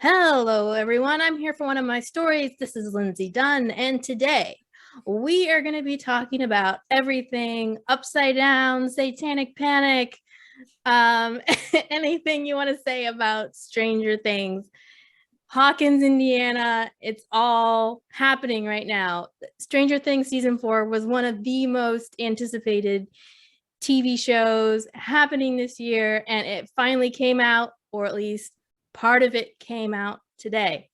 Hello, everyone. I'm here for one of my stories. This is Lindsay Dunn, and today we are going to be talking about everything upside down, satanic panic, um, anything you want to say about Stranger Things. Hawkins, Indiana, it's all happening right now. Stranger Things season 4 was one of the most anticipated TV shows happening this year, and it finally came out, or at least part of it came out today.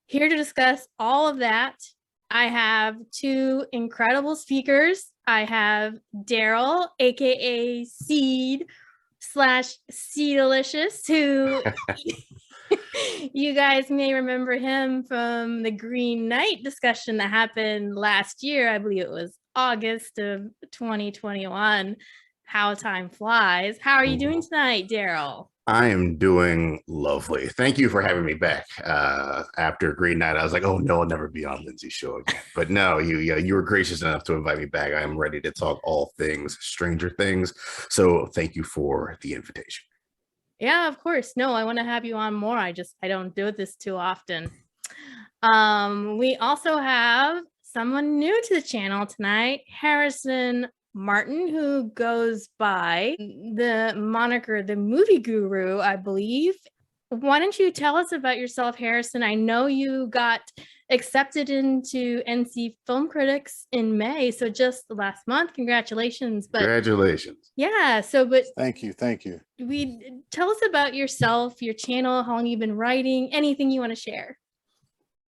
Here to discuss all of that, I have two incredible speakers. I have Darryl, aka Seed slash Seedalicious, who you guys may remember him from the Green Knight discussion that happened last year. I believe it was August of 2021. How time flies. How are you doing tonight, Darryl? I am doing lovely. Thank you for having me back. After Green Night, I was like, "Oh no, I'll never be on Lindsay's show again." But no, you were gracious enough to invite me back. I am ready to talk all things Stranger Things. So thank you for the invitation. Yeah, of course. No, I want to have you on more. I don't do this too often. We also have someone new to the channel tonight, Harrison Martin, who goes by the moniker the movie guru, I believe. Why don't you tell us about yourself, Harrison? I know you got accepted into NC Film Critics in May, so just last month. Congratulations. But Congratulations. yeah, Thank you. we tell us about yourself, your channel, how long you've been writing, anything you want to share.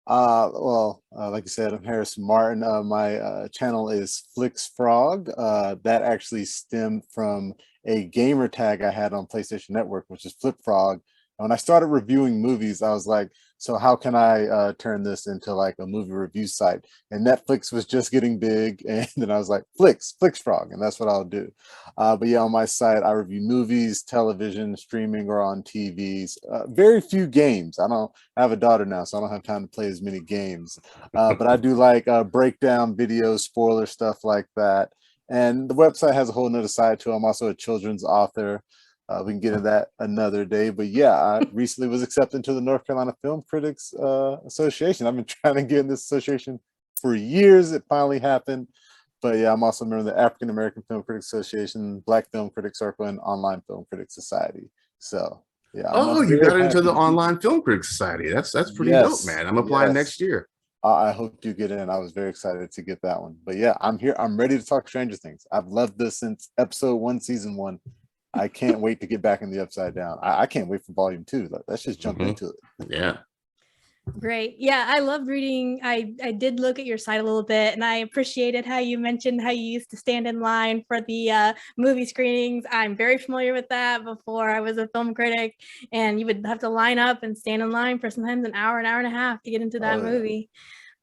Like I said, I'm Harrison Martin. My channel is Flix Frog. That actually stemmed from a gamer tag I had on PlayStation Network, which is Flip Frog. And when I started reviewing movies, I was like, so how can I turn this into like a movie review site? And Netflix was just getting big. And then I was like, Flix Frog. And that's what I'll do. But yeah, on my site, I review movies, television, streaming, or on TVs. Very few games. I have a daughter now, so I don't have time to play as many games. But I do like breakdown videos, spoiler stuff like that. And the website has a whole nother side to it. I'm also a children's author. We can get into that another day. But yeah, I recently was accepted to the North Carolina Film Critics Association. I've been trying to get in this association for years. It finally happened. But yeah, I'm also a member of the African American Film Critics Association, Black Film Critics Circle, and Online Film Critics Society. So yeah. You got into the Online Film Critics Society. That's pretty dope, man. I'm applying next year. I hope you get in. I was very excited to get that one. But yeah, I'm here. I'm ready to talk Stranger Things. I've loved this since episode 1, season 1. I can't wait to get back in the Upside Down. I can't wait for volume 2. Let's just jump into it. Yeah. Great. Yeah, I love reading. I did look at your site a little bit, and I appreciated how you mentioned how you used to stand in line for the movie screenings. I'm very familiar with that before I was a film critic, and you would have to line up and stand in line for sometimes an hour and a half to get into that movie.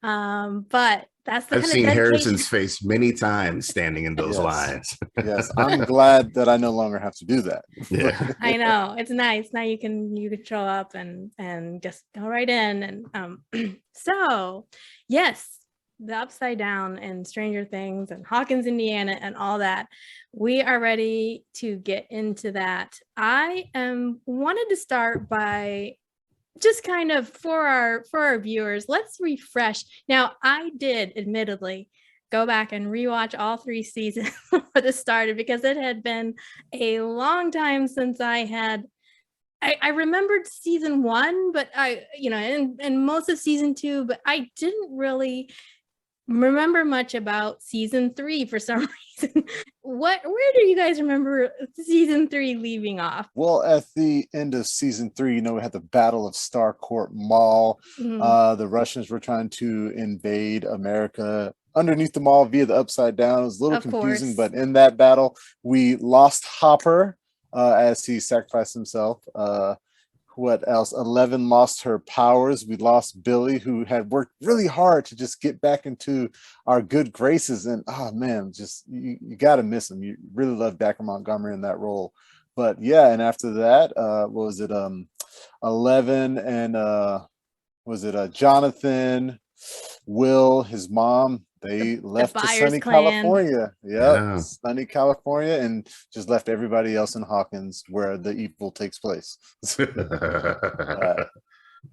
But that's the I've seen Harrison's face many times standing in those lines. Yes, I'm glad that I no longer have to do that. Yeah, I know, it's nice. Now you can show up and just go right in. And so yes, the Upside Down and Stranger Things and Hawkins, Indiana, and all that. We are ready to get into that. I wanted to start by just kind of for our viewers, let's refresh. Now, I did admittedly go back and rewatch all 3 seasons for the starter because it had been a long time since I remembered season 1, but and most of season 2, but I didn't really remember much about season 3 for some reason. Where do you guys remember season 3 leaving off? Well, at the end of season 3, we had the Battle of Starcourt Mall. The Russians were trying to invade America underneath the mall via the Upside Down. It was a little confusing, but in that battle, we lost Hopper as he sacrificed himself. What else? 11 lost her powers. We lost Billy, who had worked really hard to just get back into our good graces. And oh man, just you got to miss him. You really love Dacre Montgomery in that role. But yeah, and after that, what was it? 11 and was it Jonathan, Will, his mom? They left to sunny California. Yeah, sunny California, and just left everybody else in Hawkins where the evil takes place.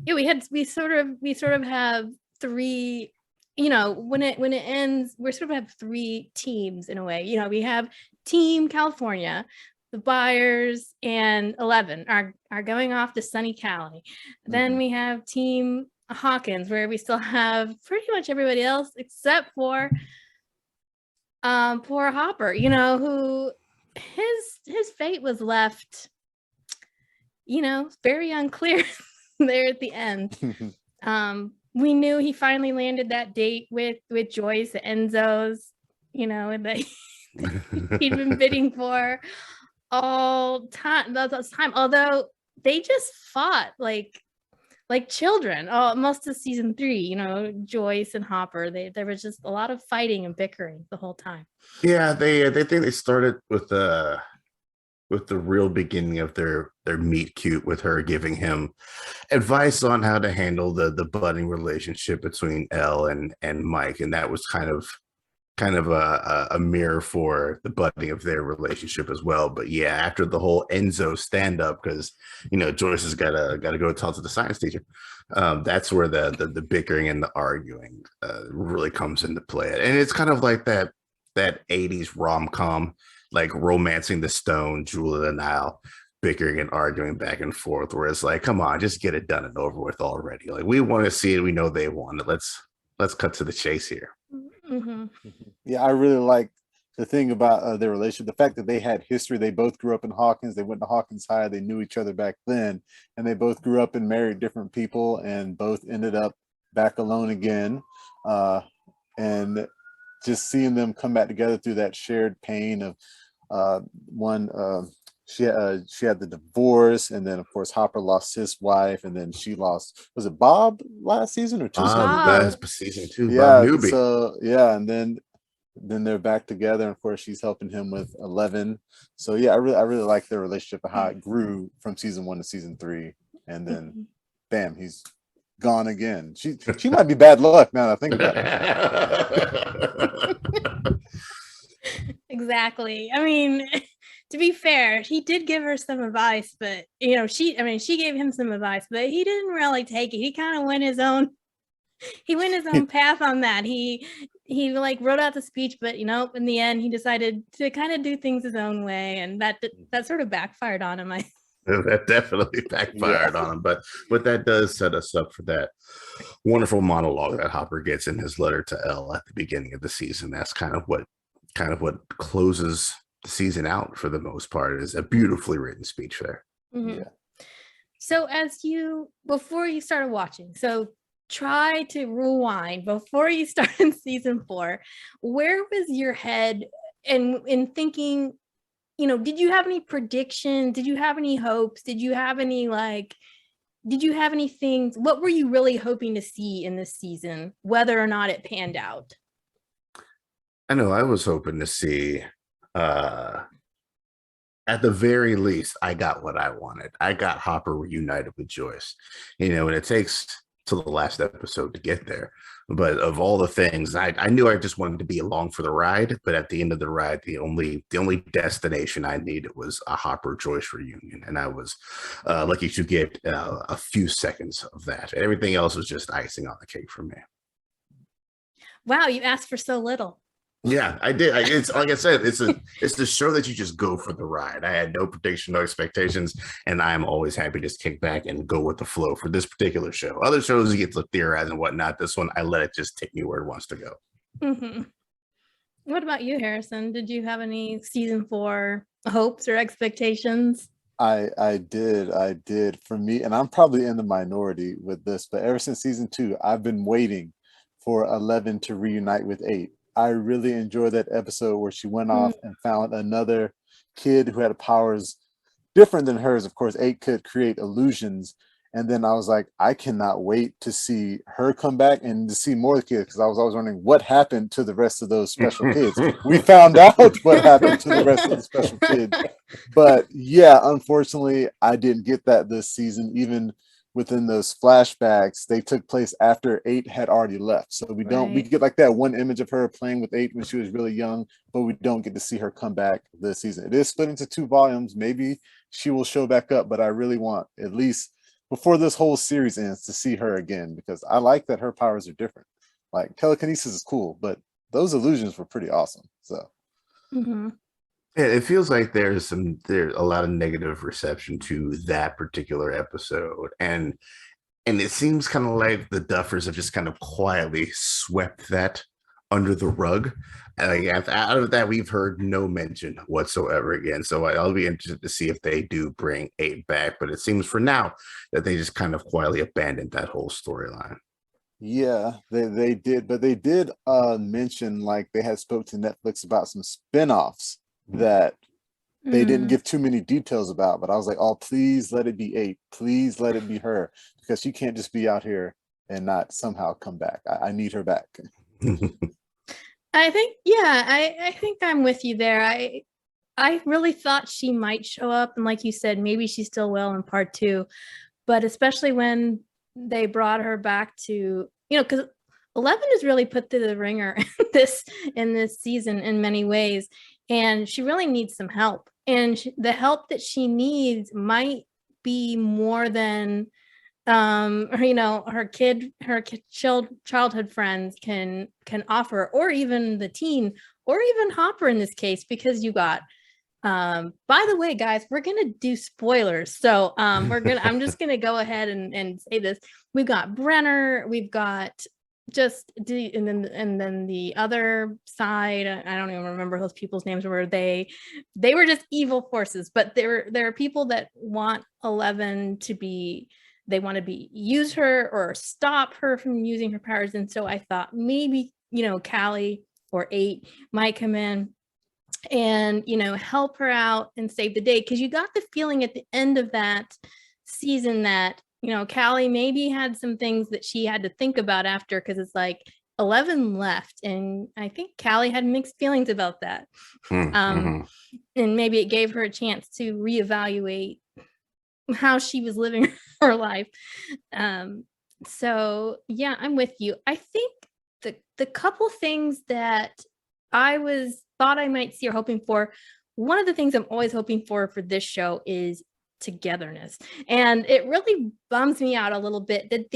Yeah, we sort of have three, when it ends, we sort of have three teams in a way. We have Team California, the Buyers and 11 are going off to sunny Cali. Then we have Team Hawkins, where we still have pretty much everybody else except for poor Hopper, who his fate was left, very unclear there at the end. We knew he finally landed that date with Joyce, Enzo's, and that he'd been bidding for all time. Although they just fought like children. Most of season 3, Joyce and Hopper. There was just a lot of fighting and bickering the whole time. Yeah, they think they started with the real beginning of their meet cute, with her giving him advice on how to handle the budding relationship between Elle and Mike, and that was kind of a mirror for the budding of their relationship as well. But yeah, after the whole Enzo stand up, because Joyce has gotta go talk to the science teacher, that's where the bickering and the arguing really comes into play. And it's kind of like that 80s rom-com, like Romancing the Stone, Jewel of the Nile, bickering and arguing back and forth, where it's like, come on, just get it done and over with already. Like, we want to see it, we know they want it. Let's cut to the chase here. Yeah, I really like the thing about their relationship, the fact that they had history. They both grew up in Hawkins. They went to Hawkins High. They knew each other back then, and they both grew up and married different people, and both ended up back alone again. And just seeing them come back together through that shared pain of one. She had the divorce, and then of course Hopper lost his wife, and then she lost, was it Bob last season or 2 seasons ago? Season 2, Yeah, Bob Newby. so yeah, and then they're back together, and of course she's helping him with 11. So yeah, I really like their relationship and how it grew from season 1 to season 3, and then bam, he's gone again. She might be bad luck now that I think about it. Exactly. I mean, to be fair, he did give her some advice, but she gave him some advice, but he didn't really take it. He kind of went his own path on that. He like wrote out the speech, but in the end he decided to kind of do things his own way, and that sort of backfired on him. That definitely backfired on him, but that does set us up for that wonderful monologue that Hopper gets in his letter to Elle at the beginning of the season. That's kind of what closes the season out for the most part, is a beautifully written speech there. Yeah. So before you started watching, so try to rewind before you started season 4, where was your head in thinking, did you have any predictions? Did you have any hopes? Did you have any things? What were you really hoping to see in this season, whether or not it panned out? I know I was hoping to see, at the very least, I got what I wanted. I got Hopper reunited with Joyce, and it takes till the last episode to get there. But of all the things, I knew I just wanted to be along for the ride. But at the end of the ride, the only destination I needed was a Hopper Joyce reunion, and I was lucky to get a few seconds of that. Everything else was just icing on the cake for me. Wow, you asked for so little. Yeah, I did. It's like I said, it's the show that you just go for the ride. I had no prediction, no expectations, and I'm always happy to just kick back and go with the flow for this particular show. Other shows you get to theorize and whatnot. This one, I let it just take me where it wants to go. What about you, Harrison? Did you have any season 4 hopes or expectations? I did. For me, and I'm probably in the minority with this, but ever since season 2, I've been waiting for 11 to reunite with 8. I really enjoyed that episode where she went off and found another kid who had powers different than hers. Of course, 8 could create illusions. And then I was like, I cannot wait to see her come back and to see more of the kids, because I was always wondering what happened to the rest of those special kids. We found out what happened to the rest of the special kids. But yeah, unfortunately, I didn't get that this season. Even within those flashbacks, they took place after 8 had already left. So we get like that one image of her playing with 8 when she was really young, but we don't get to see her come back this season. It is split into 2 volumes. Maybe she will show back up, but I really want at least before this whole series ends to see her again, because I like that her powers are different. Like telekinesis is cool, but those illusions were pretty awesome. So Mhm. Yeah, it feels like there's a lot of negative reception to that particular episode, and it seems kind of like the Duffers have just kind of quietly swept that under the rug. And like, out of that, we've heard no mention whatsoever again. So I'll be interested to see if they do bring 8 back. But it seems for now that they just kind of quietly abandoned that whole storyline. yeah, they did, but they did mention like they had spoke to Netflix about some spin-offs that they didn't Mm. give too many details about, but I was like, oh, please let it be 8. Please let it be her, because she can't just be out here and not somehow come back. I need her back. I think, yeah, I think I'm with you there. I really thought she might show up, and like you said, maybe she still will in part 2, but especially when they brought her back to, because 11 is really put through the ringer in this season in many ways, and she really needs some help. And the help that she needs might be more than childhood friends can offer, or even the teen, or even Hopper in this case, because you got by the way, guys, we're gonna do spoilers, so I'm just gonna go ahead and say this. We've got Brenner, we've got and then the other side, I don't even remember those people's names. Were they were just evil forces, but there are people that want 11 to be, they want to be use her or stop her from using her powers. And so I thought maybe Callie or 8 might come in and help her out and save the day, because you got the feeling at the end of that season that Callie maybe had some things that she had to think about after, because it's like 11 left, and I think Callie had mixed feelings about that. Mm-hmm. And maybe it gave her a chance to reevaluate how she was living her life. So yeah, I'm with you. I think the couple things that thought I might see or hoping for, one of the things I'm always hoping for this show is togetherness. And it really bums me out a little bit that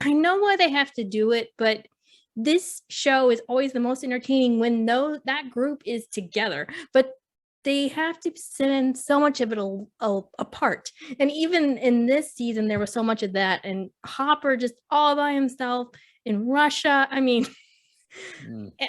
I know why they have to do it, but this show is always the most entertaining when that group is together. But they have to send so much of it apart. And even in this season, there was so much of that. And Hopper just all by himself in Russia. I mean,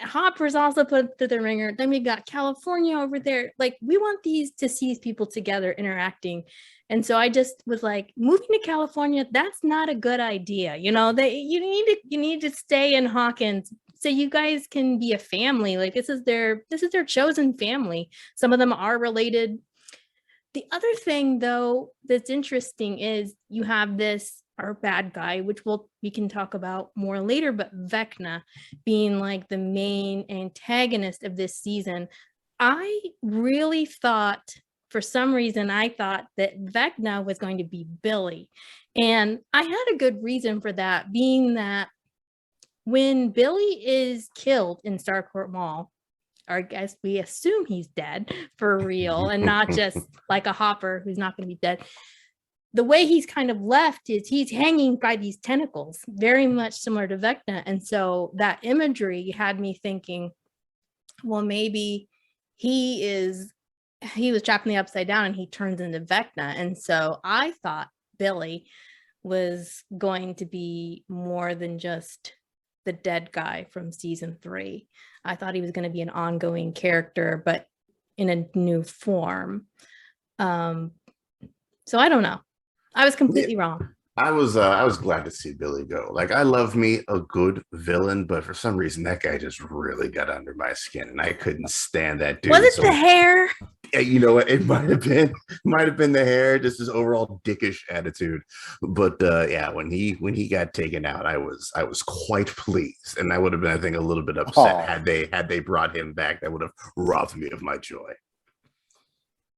Hopper's also put through the ringer. Then we got California over there. Like, we want to see these people together interacting. And so I just was like, moving to California, that's not a good idea. You need to stay in Hawkins so you guys can be a family. Like, this is their chosen family. Some of them are related. The other thing, though, that's interesting is you have our bad guy, which we can talk about more later, but Vecna being like the main antagonist of this season. I really thought, for some reason, I thought that Vecna was going to be Billy. And I had a good reason for that, being that when Billy is killed in Starcourt Mall, or I guess we assume he's dead for real and not just like a Hopper who's not going to be dead. The way he's kind of left is he's hanging by these tentacles, very much similar to Vecna. And so that imagery had me thinking, well, maybe he was trapped in the upside down and he turns into Vecna. And so I thought Billy was going to be more than just the dead guy from season 3. I thought he was going to be an ongoing character, but in a new form. So I don't know. I was completely wrong. I was glad to see Billy go. Like, I love me a good villain, but for some reason that guy just really got under my skin, and I couldn't stand that dude. Was it the hair? You know what? It might have been the hair, just his overall dickish attitude. But yeah, when he got taken out, I was quite pleased, and I would have been, I think, a little bit upset had they brought him back. That would have robbed me of my joy.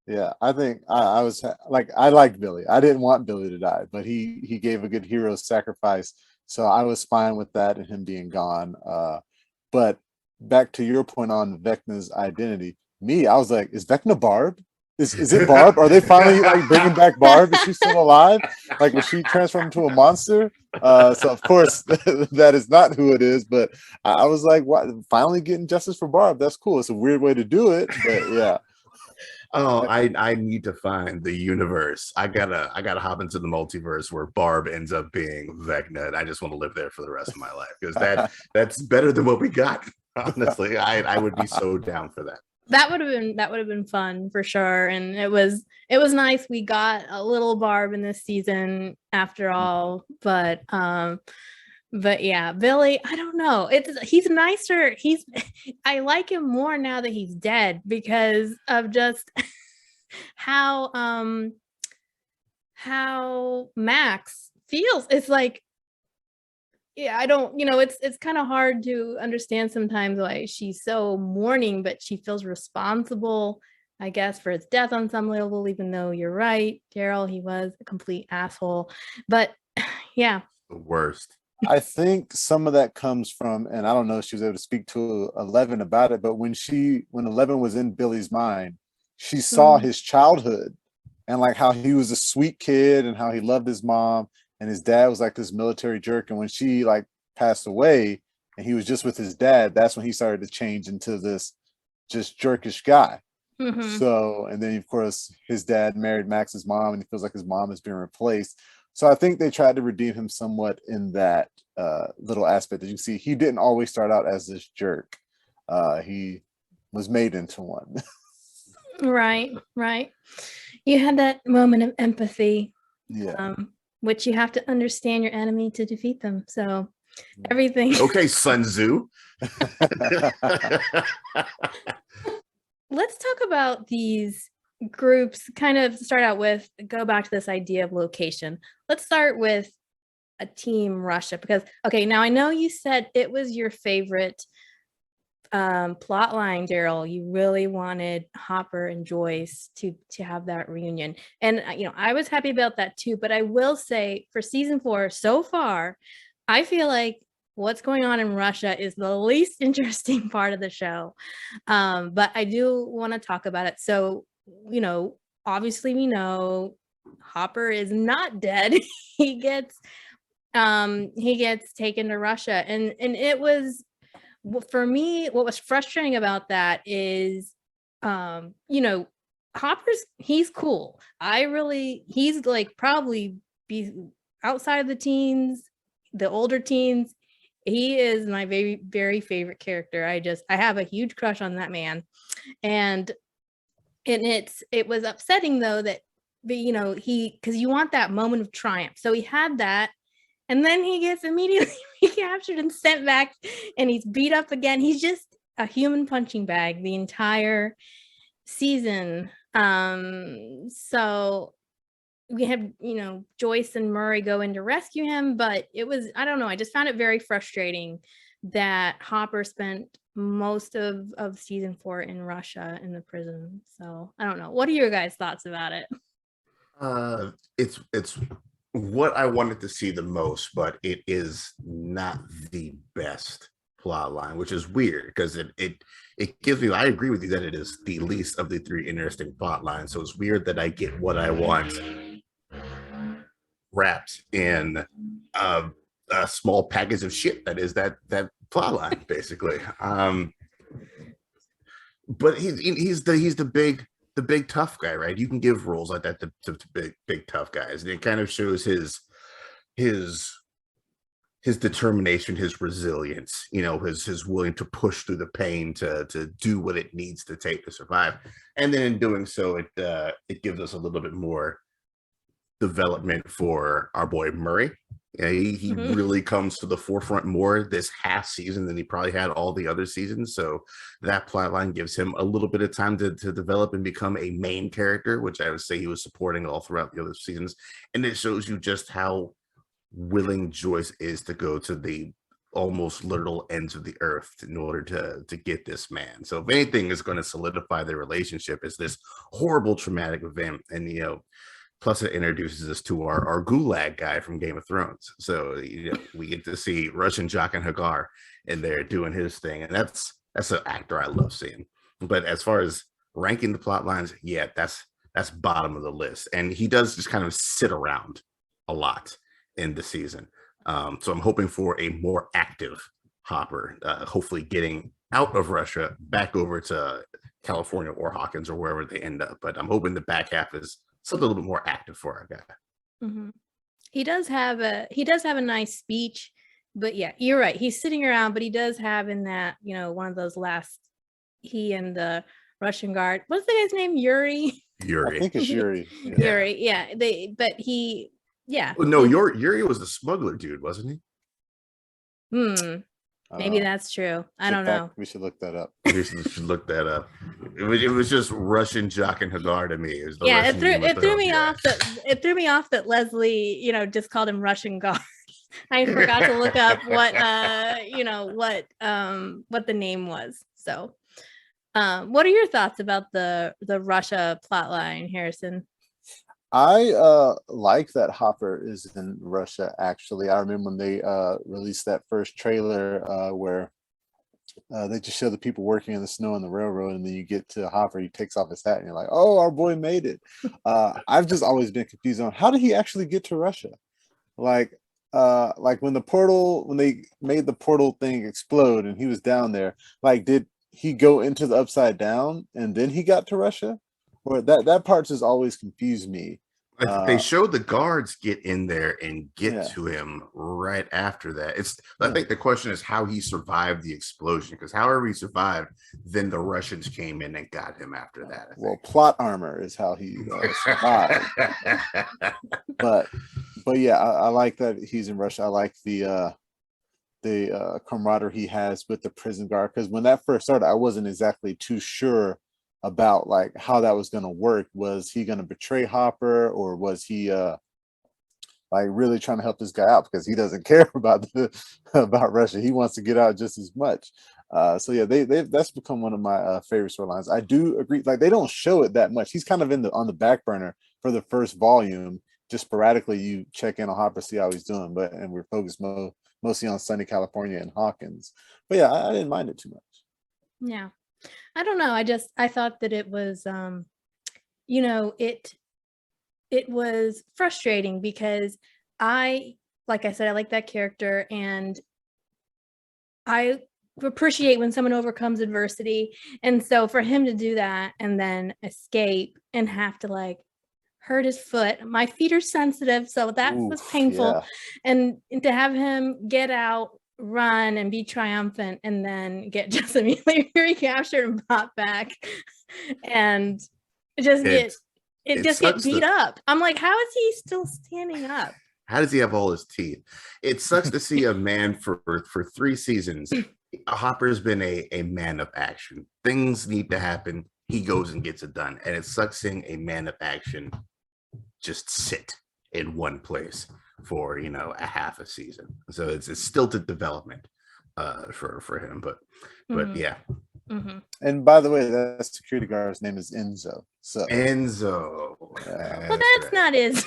Yeah, I think I was like, I liked Billy. I didn't want Billy to die, but he gave a good hero sacrifice, so I was fine with that and him being gone. But back to your point on Vecna's identity, I was like, is Vecna Barb? Is it Barb? Are they finally like bringing back Barb? Is she still alive? Like, was she transformed into a monster? So of course that is not who it is. But I was like, what? Finally getting justice for Barb. That's cool. It's a weird way to do it, but yeah. Oh, I need to find the universe. I gotta hop into the multiverse where Barb ends up being Vecna, and I just want to live there for the rest of my life because that's better than what we got. Honestly, I would be so down for that. That would have been fun for sure. And it was nice. We got a little Barb in this season after all. But yeah, Billy, I don't know. He's nicer. I like him more now that he's dead because of just how Max feels. It's like, yeah, I don't, it's kind of hard to understand sometimes why she's so mourning, but she feels responsible, I guess, for his death on some level, even though you're right, Darryl, he was a complete asshole. But yeah. The worst. I think some of that comes from, and I don't know if she was able to speak to 11 about it, but when 11 was in Billy's mind, she saw his childhood and like how he was a sweet kid and how he loved his mom. And his dad was like this military jerk. And when she like passed away and he was just with his dad, that's when he started to change into this just jerkish guy. So, and then of course his dad married Max's mom and he feels like his mom is being replaced. So I think they tried to redeem him somewhat in that little aspect that you see. He didn't always start out as this jerk. He was made into one. Right. You had that moment of empathy. Yeah. Which you have to understand your enemy to defeat them. So everything. Okay, Sun Tzu. Let's talk about these groups. Kind of start out with, go back to this idea of location. Let's start with a team Russia because, okay, now I know you said it was your favorite plot line, Darryl. You really wanted Hopper and Joyce to have that reunion, and I was happy about that too. But I will say, for season 4 so far, I feel like what's going on in Russia is the least interesting part of the show. But I do want to talk about it. So obviously we know Hopper is not dead. he gets taken to Russia, and it was, for me, what was frustrating about that is, Hopper's, he's cool. He's like probably be outside of the teens, the older teens. He is my very, very favorite character. I have a huge crush on that man. And it was upsetting though that, because you want that moment of triumph. So he had that. And then he gets immediately recaptured and sent back, and he's beat up again. He's just a human punching bag the entire season. So we have, Joyce and Murray go in to rescue him, but it was, I don't know, I just found it very frustrating that Hopper spent most of season 4 in Russia in the prison. So I don't know. What are your guys' thoughts about it? It's what I wanted to see the most, but it is not the best plot line, which is weird because it gives me, I agree with you that it is the least of the 3 interesting plot lines. So it's weird that I get what I want wrapped in a small package of shit that is that plot line, basically. But he's the big tough guy, right? You can give roles like that to big tough guys, and it kind of shows his determination, his resilience, his willing to push through the pain to do what it needs to take to survive. And then in doing so, it gives us a little bit more development for our boy Murray. He really comes to the forefront more this half season than he probably had all the other seasons. So that plot line gives him a little bit of time to develop and become a main character, which I would say he was supporting all throughout the other seasons. And it shows you just how willing Joyce is to go to the almost literal ends of the earth in order to get this man. So if anything is going to solidify their relationship, is this horrible traumatic event. And plus it introduces us to our gulag guy from Game of Thrones. So we get to see Russian Jock and Hagar in there doing his thing, and that's an actor I love seeing. But as far as ranking the plot lines, yeah, that's bottom of the list. And he does just kind of sit around a lot in the season. So I'm hoping for a more active Hopper, hopefully getting out of Russia back over to California or Hawkins or wherever they end up. But I'm hoping the back half is something a little bit more active for our guy. Mm-hmm. He does have a nice speech, but yeah, you're right. He's sitting around, but he does have in that, one of those last, he and the Russian guard. What's the guy's name? Yuri. I think it's Yuri. Yeah. Yuri. Yeah. Yeah. Oh, no, Yuri was the smuggler dude, wasn't he? Maybe that's true. I don't know. We should look that up. We should look that up. It was just Russian Jock and Hagar to me. It threw me off that Leslie, just called him Russian guard. I forgot to look up what the name was. So, what are your thoughts about the Russia plotline, Harrison? I like that Hopper is in Russia. Actually, I remember when they released that first trailer where they just show the people working in the snow on the railroad, and then you get to Hopper, he takes off his hat, and you're like, "Oh, our boy made it." I've just always been confused on how did he actually get to Russia? Like when they made the portal thing explode and he was down there, like did he go into the upside down and then he got to Russia? Or that part just always confused me. They showed the guards get in there and get to him right after that. I think the question is how he survived the explosion, because however he survived, then the Russians came in and got him after that. Well, plot armor is how he survived. but yeah, I like that he's in Russia. I like the camaraderie he has with the prison guard, because when that first started, I wasn't exactly too sure about like how that was going to work. Was he going to betray Hopper, or was he like really trying to help this guy out because he doesn't care about Russia? He wants to get out just as much. So yeah, that's become one of my favorite storylines. I do agree, like they don't show it that much. He's kind of on the back burner for the first volume. Just sporadically you check in on Hopper, see how he's doing, and we're focused mostly on sunny California and Hawkins. But yeah, I didn't mind it too much. Yeah. I don't know. I thought that it was, it was frustrating because like I said, I like that character, and I appreciate when someone overcomes adversity. And so for him to do that and then escape and have to like hurt his foot, my feet are sensitive, so that was painful. Yeah. And to have him get out, run and be triumphant, and then get just immediately recaptured and brought back and just get beat up. I'm like, how is he still standing up? How does he have all his teeth? It sucks to see a man for 3 seasons. Hopper's been a man of action. Things need to happen. He goes and gets it done. And it sucks seeing a man of action just sit in one place for a half a season. So it's stilted development for him, but yeah. Mm-hmm. And by the way, that security guard's name is Enzo. So Enzo. Well, that's not his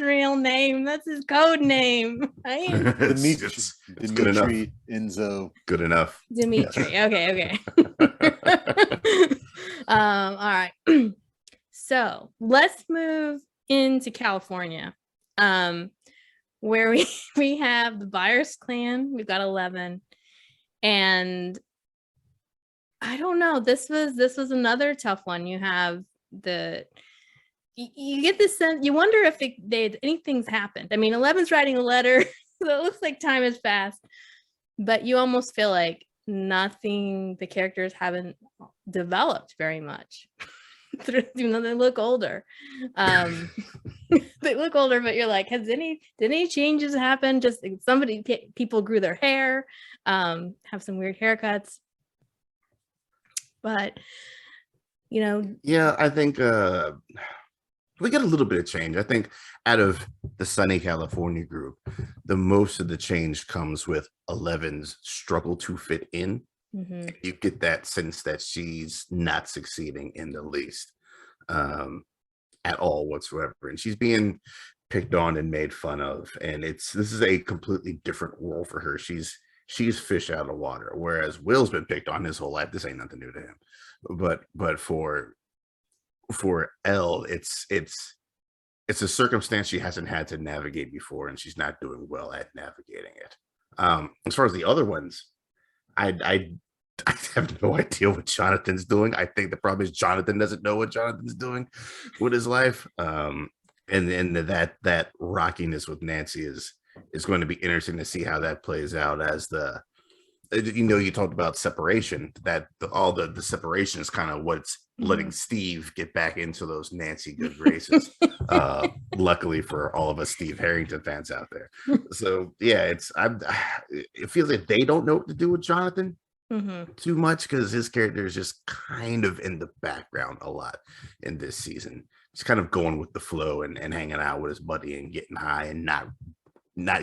real name. That's his code name. Dimitri good enough. Enzo. Good enough. Dimitri. Yes. Okay. All right. So let's move into California, where we have the Byers clan. We've got 11, and I don't know. This was another tough one. You have you get this sense. You wonder if anything's happened. I mean, 11's writing a letter, so it looks like time has passed, but you almost feel like nothing. The characters haven't developed very much. Even though they look older, they look older, but you're like, did any changes happen? Just people grew their hair, have some weird haircuts, but yeah, I think we got a little bit of change. I think out of the sunny California group, the most of the change comes with 11's struggle to fit in. Mm-hmm. You get that sense that she's not succeeding in the least at all whatsoever, and she's being picked on and made fun of, and this is a completely different role for her. She's she's fish out of water. Whereas Will's been picked on his whole life. This ain't nothing new to him. But for Elle, it's a circumstance she hasn't had to navigate before, and she's not doing well at navigating it. As far as the other ones, I have no idea what Jonathan's doing. I think the problem is Jonathan doesn't know what Jonathan's doing with his life. And that rockiness with Nancy is going to be interesting to see how that plays out as you talked about separation, that all the separation is kind of what's letting Steve get back into those Nancy good graces. Luckily for all of us Steve Harrington fans out there. So yeah, it feels like they don't know what to do with Jonathan too much, because his character is just kind of in the background a lot in this season. He's kind of going with the flow and hanging out with his buddy and getting high and not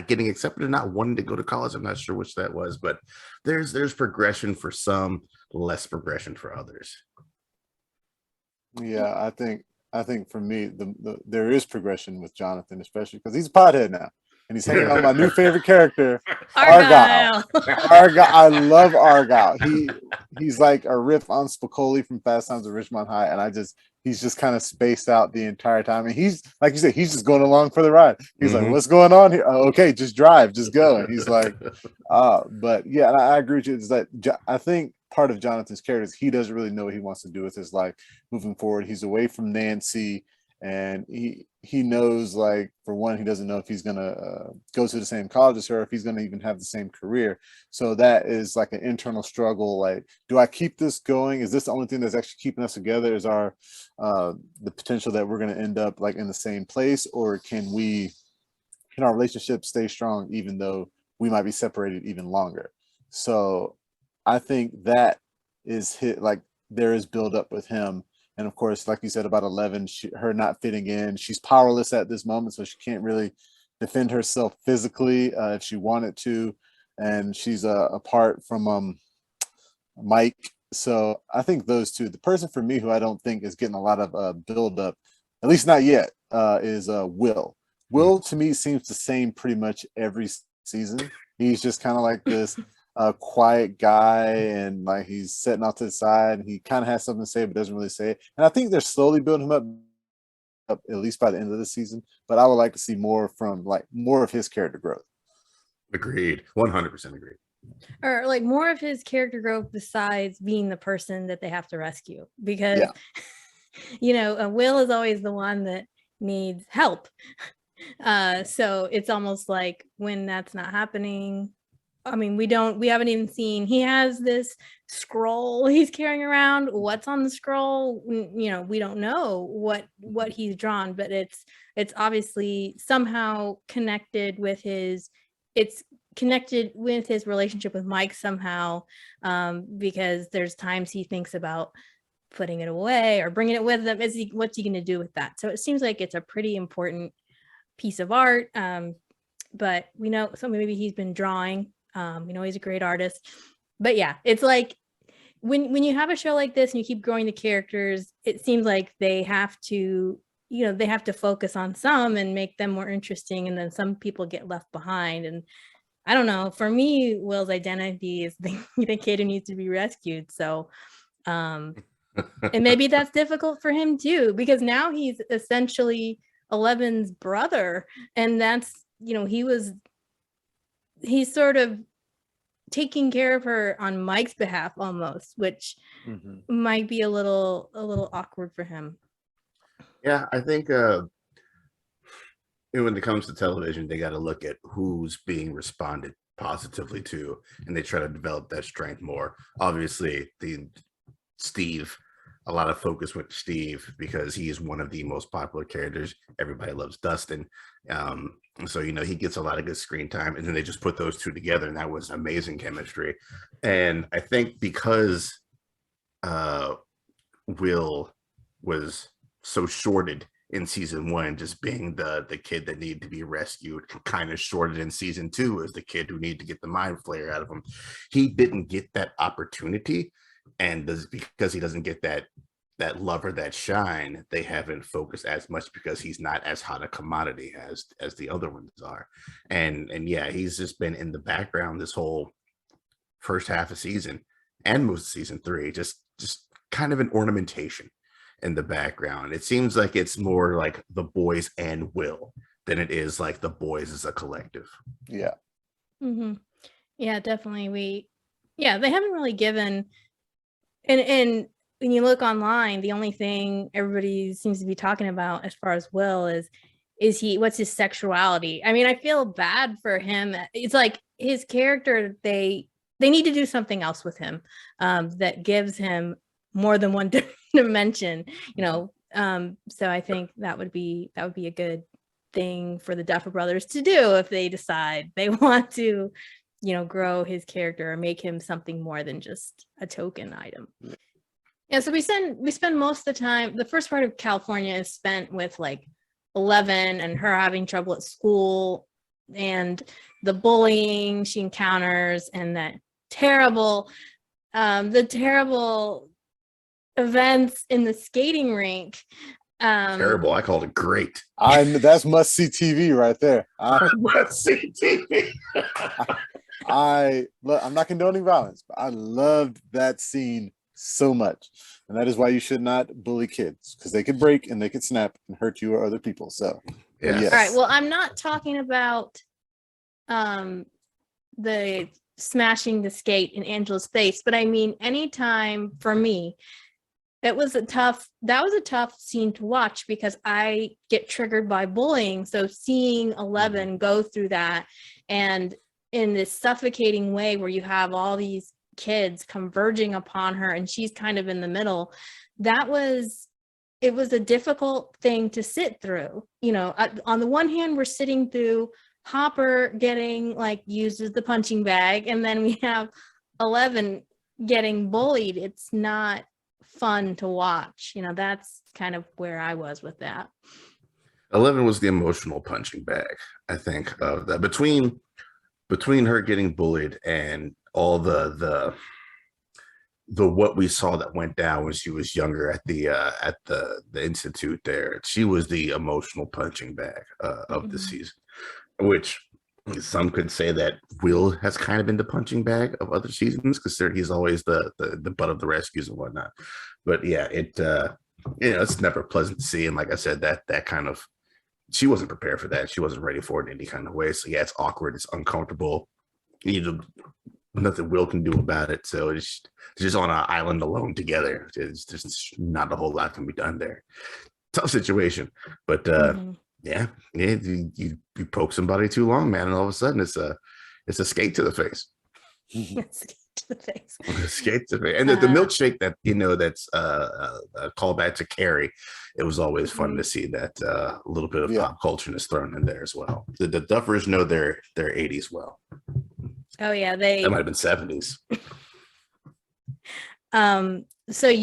getting accepted and not wanting to go to college. I'm not sure which that was, but there's progression for some, less progression for others. Yeah, I think for me, there is progression with Jonathan, especially because he's a pothead now, and he's hanging out with my new favorite character, Argyle. Argyle, I love Argyle. He's like a riff on Spicoli from Fast Times at Ridgemont High, and he's just kind of spaced out the entire time. And he's, like you said, he's just going along for the ride. He's like, what's going on here? Oh, okay, just drive, just go. And he's like, but yeah, and I agree with you. Is that I think part of Jonathan's character is he doesn't really know what he wants to do with his life moving forward. He's away from Nancy, and he knows, like, for one, he doesn't know if he's gonna go to the same college as her, if he's gonna even have the same career. So that is like an internal struggle. Like, do I keep this going? Is this the only thing that's actually keeping us together? Is our the potential that we're gonna end up like in the same place, or can our relationship stay strong even though we might be separated even longer? So I think that is like there is build up with him. And of course, like you said about 11, her not fitting in, she's powerless at this moment, so she can't really defend herself physically if she wanted to. And she's apart from Mike. So I think those two. The person for me who I don't think is getting a lot of build up, at least not yet, is Will. Will, to me, seems the same pretty much every season. He's just kind of like this quiet guy, and like he's sitting off to the side, and he kind of has something to say but doesn't really say it. And I think they're slowly building him up at least by the end of the season, but I would like to see more of his character growth. Agreed. 100% agreed. Or like more of his character growth besides being the person that they have to rescue, because Will is always the one that needs help. So it's almost like when that's not happening, I mean, we haven't even seen, he has this scroll he's carrying around. What's on the scroll? We don't know what he's drawn, but it's obviously somehow connected with his relationship with Mike somehow, because there's times he thinks about putting it away or bringing it with him. What's he going to do with that? So it seems like it's a pretty important piece of art. But we know, so maybe he's been drawing. He's a great artist. But yeah, it's like when you have a show like this and you keep growing the characters, it seems like they have to focus on some and make them more interesting, and then some people get left behind. And I don't know, for me, Will's identity is the kid who needs to be rescued. So and maybe that's difficult for him too, because now he's essentially 11's brother, and that's, he's sort of taking care of her on Mike's behalf almost, which might be a little awkward for him. Yeah, I think when it comes to television, they got to look at who's being responded positively to, and they try to develop that strength more. Obviously, a lot of focus with Steve because he is one of the most popular characters. Everybody loves Dustin. So, he gets a lot of good screen time, and then they just put those two together, and that was amazing chemistry. And I think because Will was so shorted in season 1, just being the kid that needed to be rescued, kind of shorted in season 2 as the kid who needed to get the mind flayer out of him. He didn't get that opportunity, and because he doesn't get that love or that shine, they haven't focused as much because he's not as hot a commodity as the other ones are. And yeah, he's just been in the background this whole first half of season and most of season 3, just kind of an ornamentation in the background. It seems like it's more like the boys and Will than it is like the boys as a collective. Yeah. Mm-hmm. Yeah, definitely. They haven't really given, and when you look online, the only thing everybody seems to be talking about as far as Will is what's his sexuality. I mean, I feel bad for him. It's like his character, they need to do something else with him that gives him more than one dimension, so I think that would be a good thing for the Duffer Brothers to do if they decide they want to, grow his character or make him something more than just a token item. Yeah, so we spend most of the time, the first part of California is spent with like 11 and her having trouble at school and the bullying she encounters and the terrible events in the skating rink. Terrible. I called it great. That's must see TV right there. Must see TV. I'm not condoning violence, but I loved that scene so much, and that is why you should not bully kids, because they could break and they could snap and hurt you or other people. So yeah. Yes. All right, well, I'm not talking about the smashing the skate in Angela's face, but I mean, anytime for me, that was a tough scene to watch because I get triggered by bullying. So seeing 11 go through that and in this suffocating way where you have all these kids converging upon her and she's kind of in the middle, it was a difficult thing to sit through. On the one hand, we're sitting through Hopper getting like used as the punching bag, and then we have 11 getting bullied. It's not fun to watch. That's kind of where I was with that. 11 was the emotional punching bag, I think, of that between her getting bullied and all the what we saw that went down when she was younger at the institute there. She was the emotional punching bag of the season, which some could say that Will has kind of been the punching bag of other seasons because he's always the butt of the rescues and whatnot. But yeah, it's never pleasant to see. And like I said, that kind of, she wasn't prepared for that. She wasn't ready for it in any kind of way. So yeah, it's awkward. It's uncomfortable. Nothing Will can do about it. So it's just on an island alone together. It's just not a whole lot can be done there. Tough situation, but yeah, you poke somebody too long, man, and all of a sudden it's a skate to the face. Skate to the face. And the milkshake that that's a callback to Carrie. It was always fun to see that a little bit of pop culture is thrown in there as well. The Duffers know their 80s well. Oh yeah, that might have been 70s. So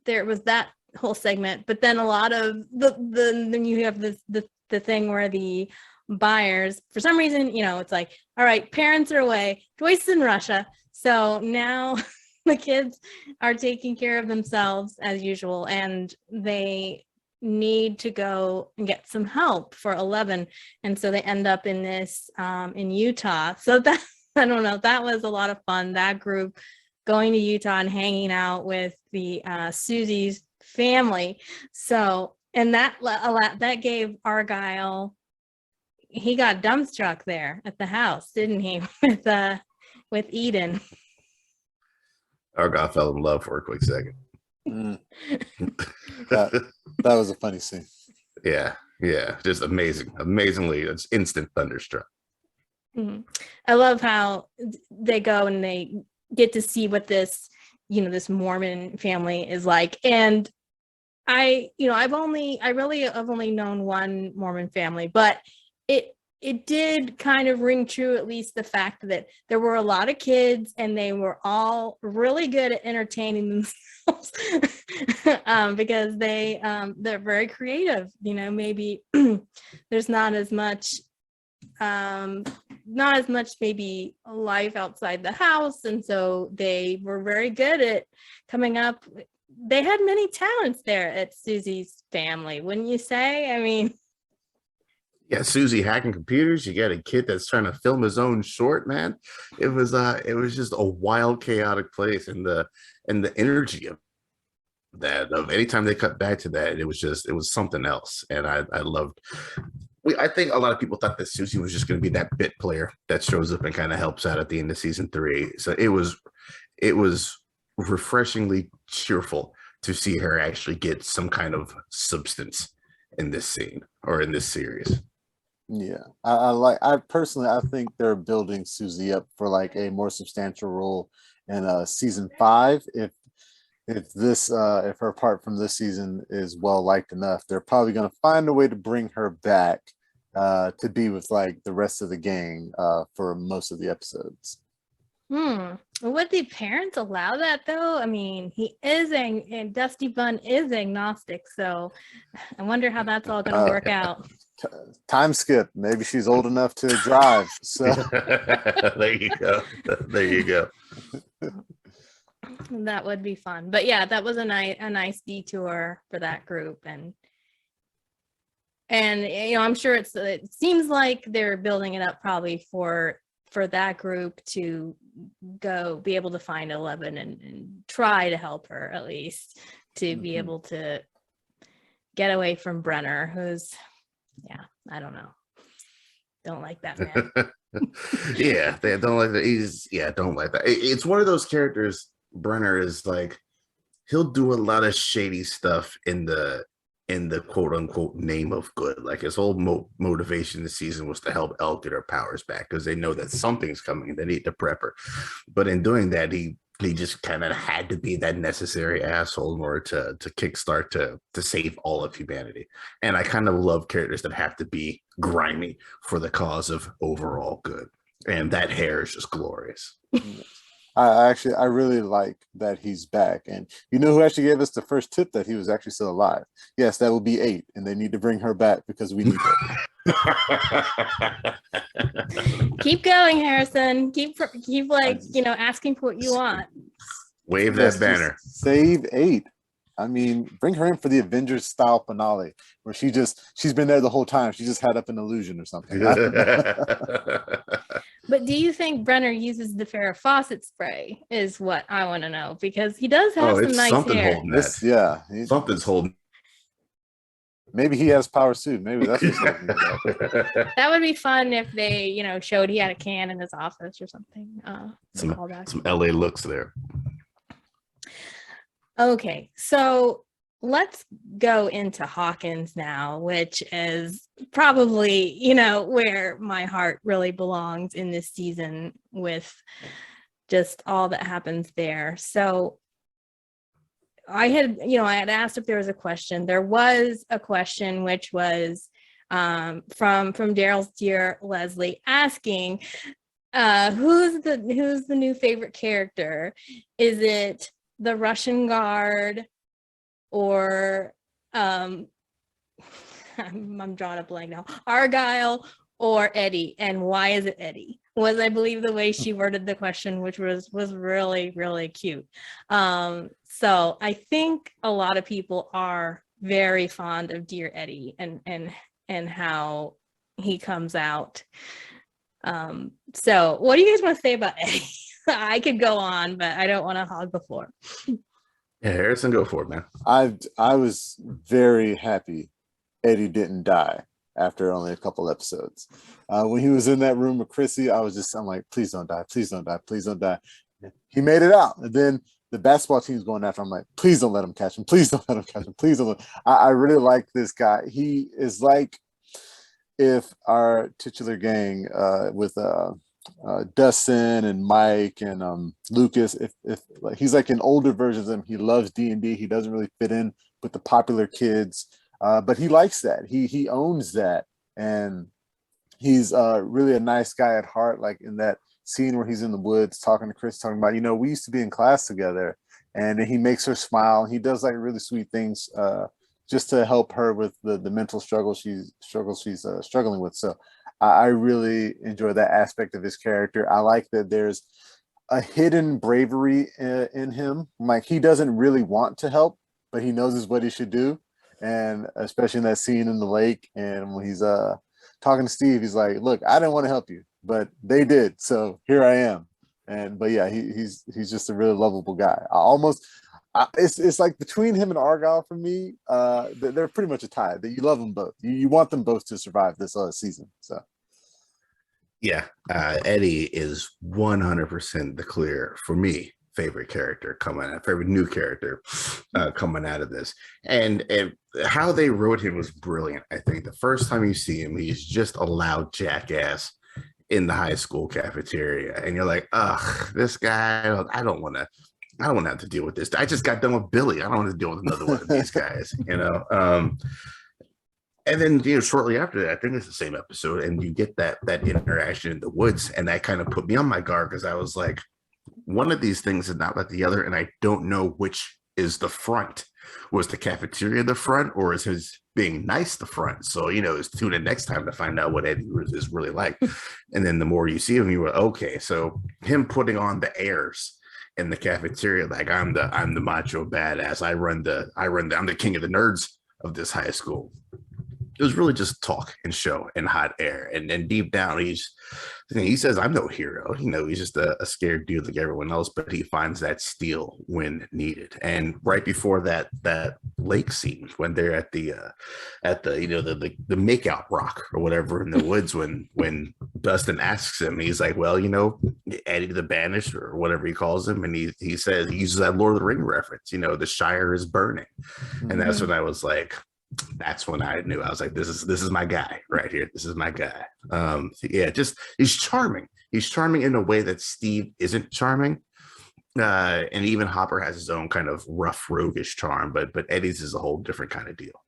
there was that whole segment, but then a lot of then you have the thing where the buyers, for some reason, it's like, all right, parents are away, Joyce is in Russia, so now the kids are taking care of themselves as usual, and they need to go and get some help for 11, and so they end up in this in Utah. So that, I don't know, that was a lot of fun, that group going to Utah and hanging out with the Susie's family. So, and that gave Argyle, he got dumbstruck there at the house, didn't he, with Eden. Argyle fell in love for a quick second. That was a funny scene. Yeah, just amazingly, it's instant thunderstruck. I love how they go and they get to see what this Mormon family is like, and I've only known one Mormon family, but it did kind of ring true, at least the fact that there were a lot of kids and they were all really good at entertaining themselves because they're very creative. Maybe there's not as much maybe life outside the house, and so they were very good at coming up. They had many talents there at Susie's family, wouldn't you say? I mean, Yeah, Susie hacking computers. You got a kid that's trying to film his own short, man. It was just a wild, chaotic place, and the energy of that of anytime they cut back to that, it was something else. And I loved I think a lot of people thought that Susie was just gonna be that bit player that shows up and kind of helps out at the end of season 3. So it was refreshingly cheerful to see her actually get some kind of substance in this scene or in this series. Yeah, I like. I personally, I think they're building Susie up for like a more substantial role in season 5. If her part from this season is well liked enough, they're probably going to find a way to bring her back to be with like the rest of the gang for most of the episodes. Would the parents allow that though? I mean, he is and Dusty Bun is agnostic, so I wonder how that's all going to work out. Time skip. Maybe she's old enough to drive. So there you go. There you go. That would be fun. But yeah, that was a nice detour for that group, and you know, I'm sure it seems like they're building it up probably for that group to go be able to find 11 and try to help her at least to be able to get away from Brenner, who's I don't know, don't like that man. Yeah, they don't like that. Don't like that. It's one of those characters. Brenner is like, he'll do a lot of shady stuff in the quote unquote name of good. Like his whole motivation this season was to help Elle get her powers back because they know that something's coming and they need to prep her. But in doing that, he just kind of had to be that necessary asshole in order to kickstart to save all of humanity. And I kind of love characters that have to be grimy for the cause of overall good. And that hair is just glorious. I really like that he's back. And you know who actually gave us the first tip that he was actually still alive? Yes, that will be 8, and they need to bring her back because we need her. Keep going, Harrison. Keep like, you know, asking for what you want. Wave that banner. Save 8. I mean, bring her in for the Avengers style finale where she's been there the whole time. She just had up an illusion or something. But do you think Brenner uses the Farrah Fawcett spray is what I want to know, because he does have some nice hair. Holding that. Something's holding. Maybe he has powers too. Maybe that's what's That would be fun if they, you know, showed he had a can in his office or something. Some LA looks there. Okay, so let's go into Hawkins now, which is probably, you know, where my heart really belongs in this season with just all that happens there. So I had asked if there was a question. There was a question, which was from Darryl's dear Leslie asking, who's the new favorite character? Is it the Russian guard, or I'm drawing a blank now, Argyle, or Eddie? And why is it Eddie? Was, I believe, the way she worded the question, which was really, really cute. So I think a lot of people are very fond of Dear Eddie and how he comes out. So what do you guys want to say about Eddie? I could go on, but I don't want to hog the floor. Yeah, Harrison, go for it, man. I was very happy Eddie didn't die after only a couple episodes. When he was in that room with Chrissy, I'm like, please don't die, please don't die, please don't die. He made it out. And then the basketball team's going after him. I'm like, please don't let him catch him. Please don't let him catch him. Please don't. I really like this guy. He is like if our titular gang with Dustin and Mike and Lucas, if like he's like an older version of them. He loves D&D. He doesn't really fit in with the popular kids, but he likes that. He owns that, and he's really a nice guy at heart. Like in that scene where he's in the woods talking to Chris, talking about, we used to be in class together, and he makes her smile. He does like really sweet things just to help her with the mental struggles she's struggling with. So I really enjoy that aspect of his character. I like that there's a hidden bravery in him. Like he doesn't really want to help, but he knows is what he should do. And especially in that scene in the lake, and when he's talking to Steve, he's like, look, I didn't want to help you, but they did. So here I am. But yeah, he's just a really lovable guy. It's like between him and Argyle for me, they're pretty much a tie. That you love them both. You want them both to survive this season. So Yeah, Eddie is 100% the clear for me favorite character coming out, favorite new character coming out of this, and how they wrote him was brilliant. I think the first time you see him, he's just a loud jackass in the high school cafeteria, and you're like, ugh, this guy. I don't want to have to deal with this. I just got done with Billy. I don't want to deal with another one of these guys, you know. And then, shortly after that, I think it's the same episode, and you get that interaction in the woods, and that kind of put me on my guard because I was like, one of these things is not like the other, and I don't know which is the front. Was the cafeteria the front, or is his being nice the front? So, it's tune in next time to find out what Eddie is really like. And then the more you see him, you were okay. So him putting on the airs in the cafeteria, like I'm the macho badass. I'm the king of the nerds of this high school. It was really just talk and show and hot air. And deep down, he says, I'm no hero. He's just a scared dude like everyone else, but he finds that steel when needed. And right before that lake scene, when they're at the makeout rock or whatever in the woods, when Dustin asks him, he's like, well, Eddie the Banished or whatever he calls him. And he says, he uses that Lord of the Ring reference, the Shire is burning. Mm-hmm. And that's when I was like, that's when I knew. I was like, this is my guy right here. This is my guy. Just he's charming. He's charming in a way that Steve isn't charming. And even Hopper has his own kind of rough, roguish charm, but Eddie's is a whole different kind of deal.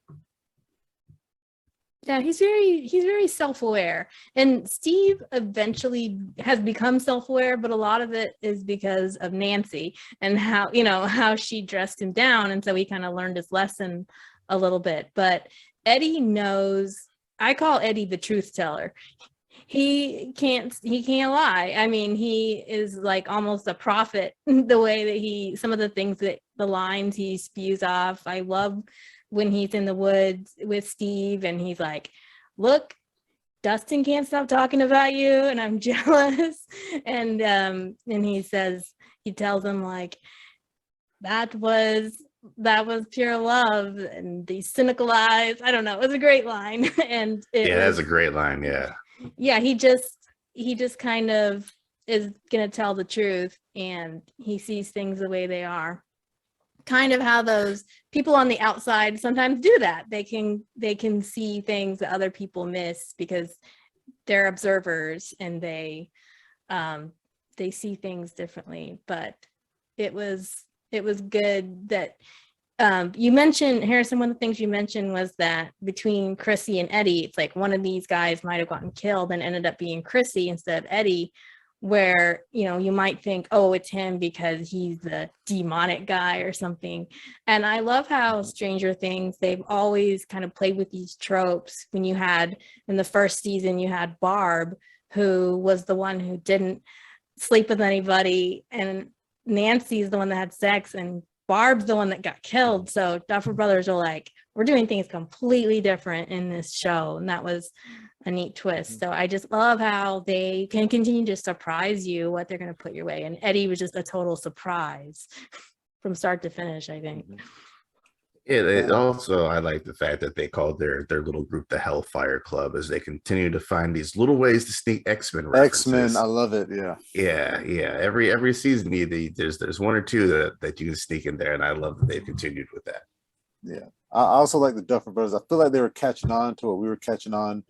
Yeah, he's very self-aware, and Steve eventually has become self-aware, but a lot of it is because of Nancy and how she dressed him down, and so he kind of learned his lesson a little bit. But Eddie knows. I call Eddie the truth teller. He can't lie. I mean, he is like almost a prophet, the way that some of the things that the lines he spews off. I love when he's in the woods with Steve and he's like, look, Dustin can't stop talking about you and I'm jealous. And he tells him like, that was pure love and these cynical eyes. I don't know. It was a great line. And that's a great line. Yeah. Yeah. He just kind of is going to tell the truth, and he sees things the way they are. Kind of how those people on the outside sometimes do that. They can see things that other people miss because they're observers and they see things differently. But it was good that you mentioned, Harrison, one of the things you mentioned was that between Chrissy and Eddie, it's like one of these guys might have gotten killed and ended up being Chrissy instead of Eddie, where, you might think, oh, it's him because he's the demonic guy or something. And I love how Stranger Things, they've always kind of played with these tropes. When you had, in the first season, you had Barb, who was the one who didn't sleep with anybody, and Nancy's the one that had sex, and Barb's the one that got killed. So Duffer Brothers are like, we're doing things completely different in this show. And that was a neat twist. So I just love how they can continue to surprise you what they're going to put your way. And Eddie was just a total surprise from start to finish, I think. Also, I like the fact that they called their little group the Hellfire Club, as they continue to find these little ways to sneak X-Men references. X-Men, I love it. Yeah. Every season, there's one or two that you can sneak in there, and I love that they've continued with that. Yeah. I also like the Duffer Brothers. I feel like they were catching on to what we were catching on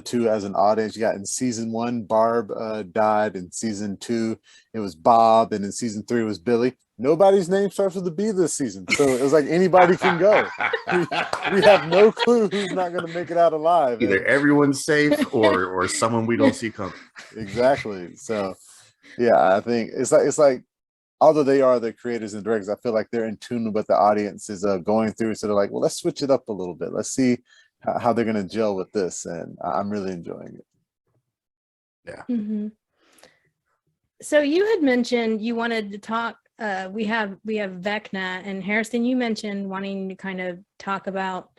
to as an audience. You got in season 1, Barb died. In season 2, it was Bob. And in season 3, it was Billy. Nobody's name starts with a B this season. So it was like anybody can go. We have no clue who's not going to make it out alive. Either everyone's safe or someone we don't see coming. Exactly. So, yeah, I think it's like, although they are the creators and directors, I feel like they're in tune with what the audience is going through. So they're like, well, let's switch it up a little bit. Let's see how they're going to gel with this. And I'm really enjoying it. Yeah. Mm-hmm. So you had mentioned you wanted to talk, we have vecna, and Harrison, you mentioned wanting to kind of talk about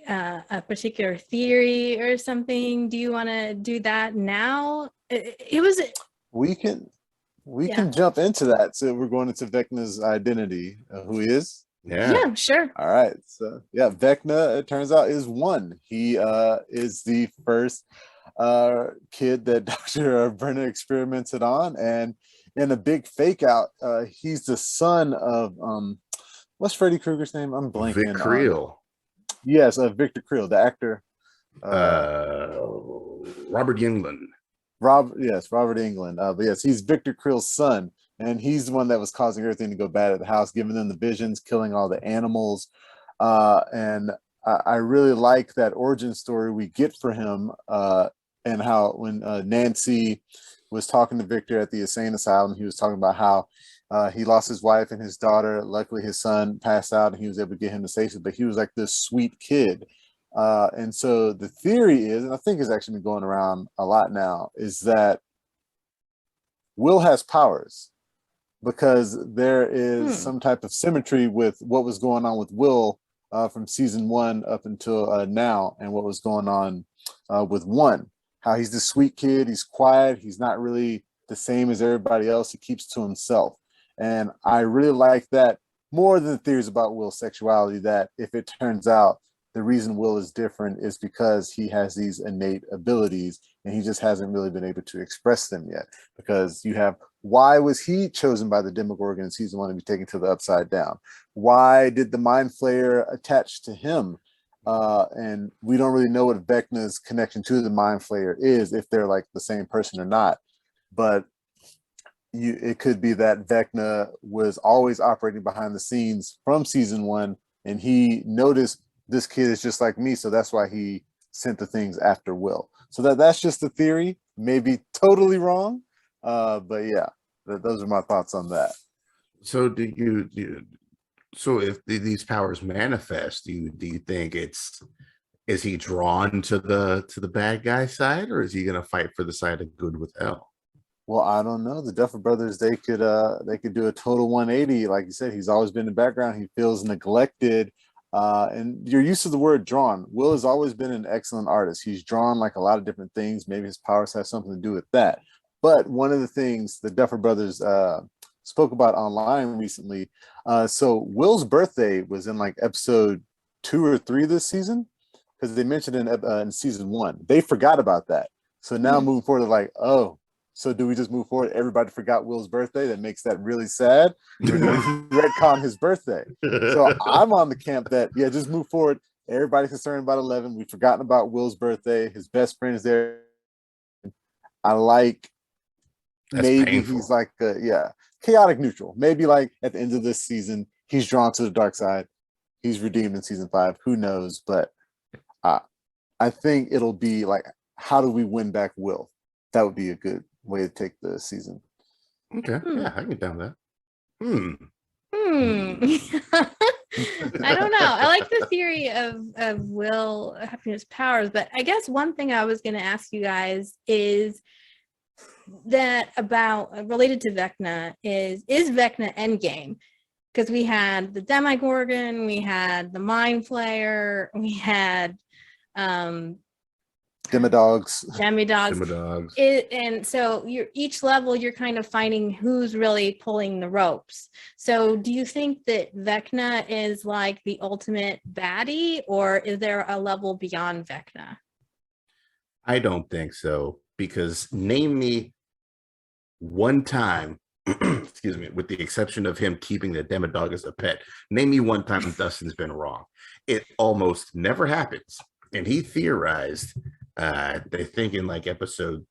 a particular theory or something? Do you want to do that now? It was We can Yeah. jump into that. So we're going into Vecna's identity, who he is. Yeah, sure. All right. So yeah, Vecna, it turns out, is one. He is the first kid that Dr. Brenner experimented on, and in a big fake out, he's the son of what's Freddy Krueger's name? I'm blanking. Vic Creel. Yes, Victor Creel, the actor. Robert Englund. Robert Englund. But yes, he's Victor Creel's son, and he's the one that was causing everything to go bad at the house, giving them the visions, killing all the animals. And I really like that origin story we get for him, and how when Nancy was talking to Victor at the insane asylum, he was talking about how he lost his wife and his daughter. Luckily, his son passed out, and he was able to get him to safety. But he was like this sweet kid. And so the theory is, and I think it's actually been going around a lot now, is that Will has powers, because there is some type of symmetry with what was going on with Will from season 1 up until now, and what was going on with 1. How he's the sweet kid, he's quiet, he's not really the same as everybody else, he keeps to himself. And I really like that more than the theories about Will's sexuality, that if it turns out the reason Will is different is because he has these innate abilities and he just hasn't really been able to express them yet. Because you have, why was he chosen by the Demogorgon in season 1 to be taken to the Upside Down? Why did the Mind Flayer attach to him? And we don't really know what Vecna's connection to the Mind Flayer is, if they're like the same person or not. But it could be that Vecna was always operating behind the scenes from season 1, and he noticed this kid is just like me, so that's why he sent the things after Will. So that's just a theory, maybe totally wrong, but yeah, those are my thoughts on that. So so if these powers manifest, do you think is he drawn to the bad guy side, or is he going to fight for the side of good with L? Well, I don't know. The Duffer Brothers, they could do a total 180. Like you said, he's always been in the background. He feels neglected. And you're used to the word drawn. Will has always been an excellent artist. He's drawn like a lot of different things. Maybe his powers have something to do with that. But one of the things the Duffer Brothers spoke about online recently, so Will's birthday was in like episode 2 or 3 this season, because they mentioned in season 1. They forgot about that. So now moving forward, they're like, oh, so do we just move forward? Everybody forgot Will's birthday. That makes that really sad. Or do we retcon his birthday? So I'm on the camp that, yeah, just move forward. Everybody's concerned about 11. We've forgotten about Will's birthday. His best friend is there. I like, That's maybe painful. He's like, chaotic neutral. Maybe like at the end of this season, he's drawn to the dark side. He's redeemed in season 5. Who knows? But I think it'll be like, how do we win back Will? That would be a good way to take the season. Okay, yeah, I can get down with that. I don't know. I like the theory of Will having his powers, but I guess one thing I was going to ask you guys is that about related to Vecna is Vecna endgame? Because we had the Demogorgon, we had the Mind Flayer, we had Demodogs. And so each level you're kind of finding who's really pulling the ropes. So do you think that Vecna is like the ultimate baddie, or is there a level beyond Vecna? I don't think so, because name me one time, excuse me, with the exception of him keeping the Demodog as a pet, name me one time Dustin's been wrong. It almost never happens. And he theorized, they think in like episode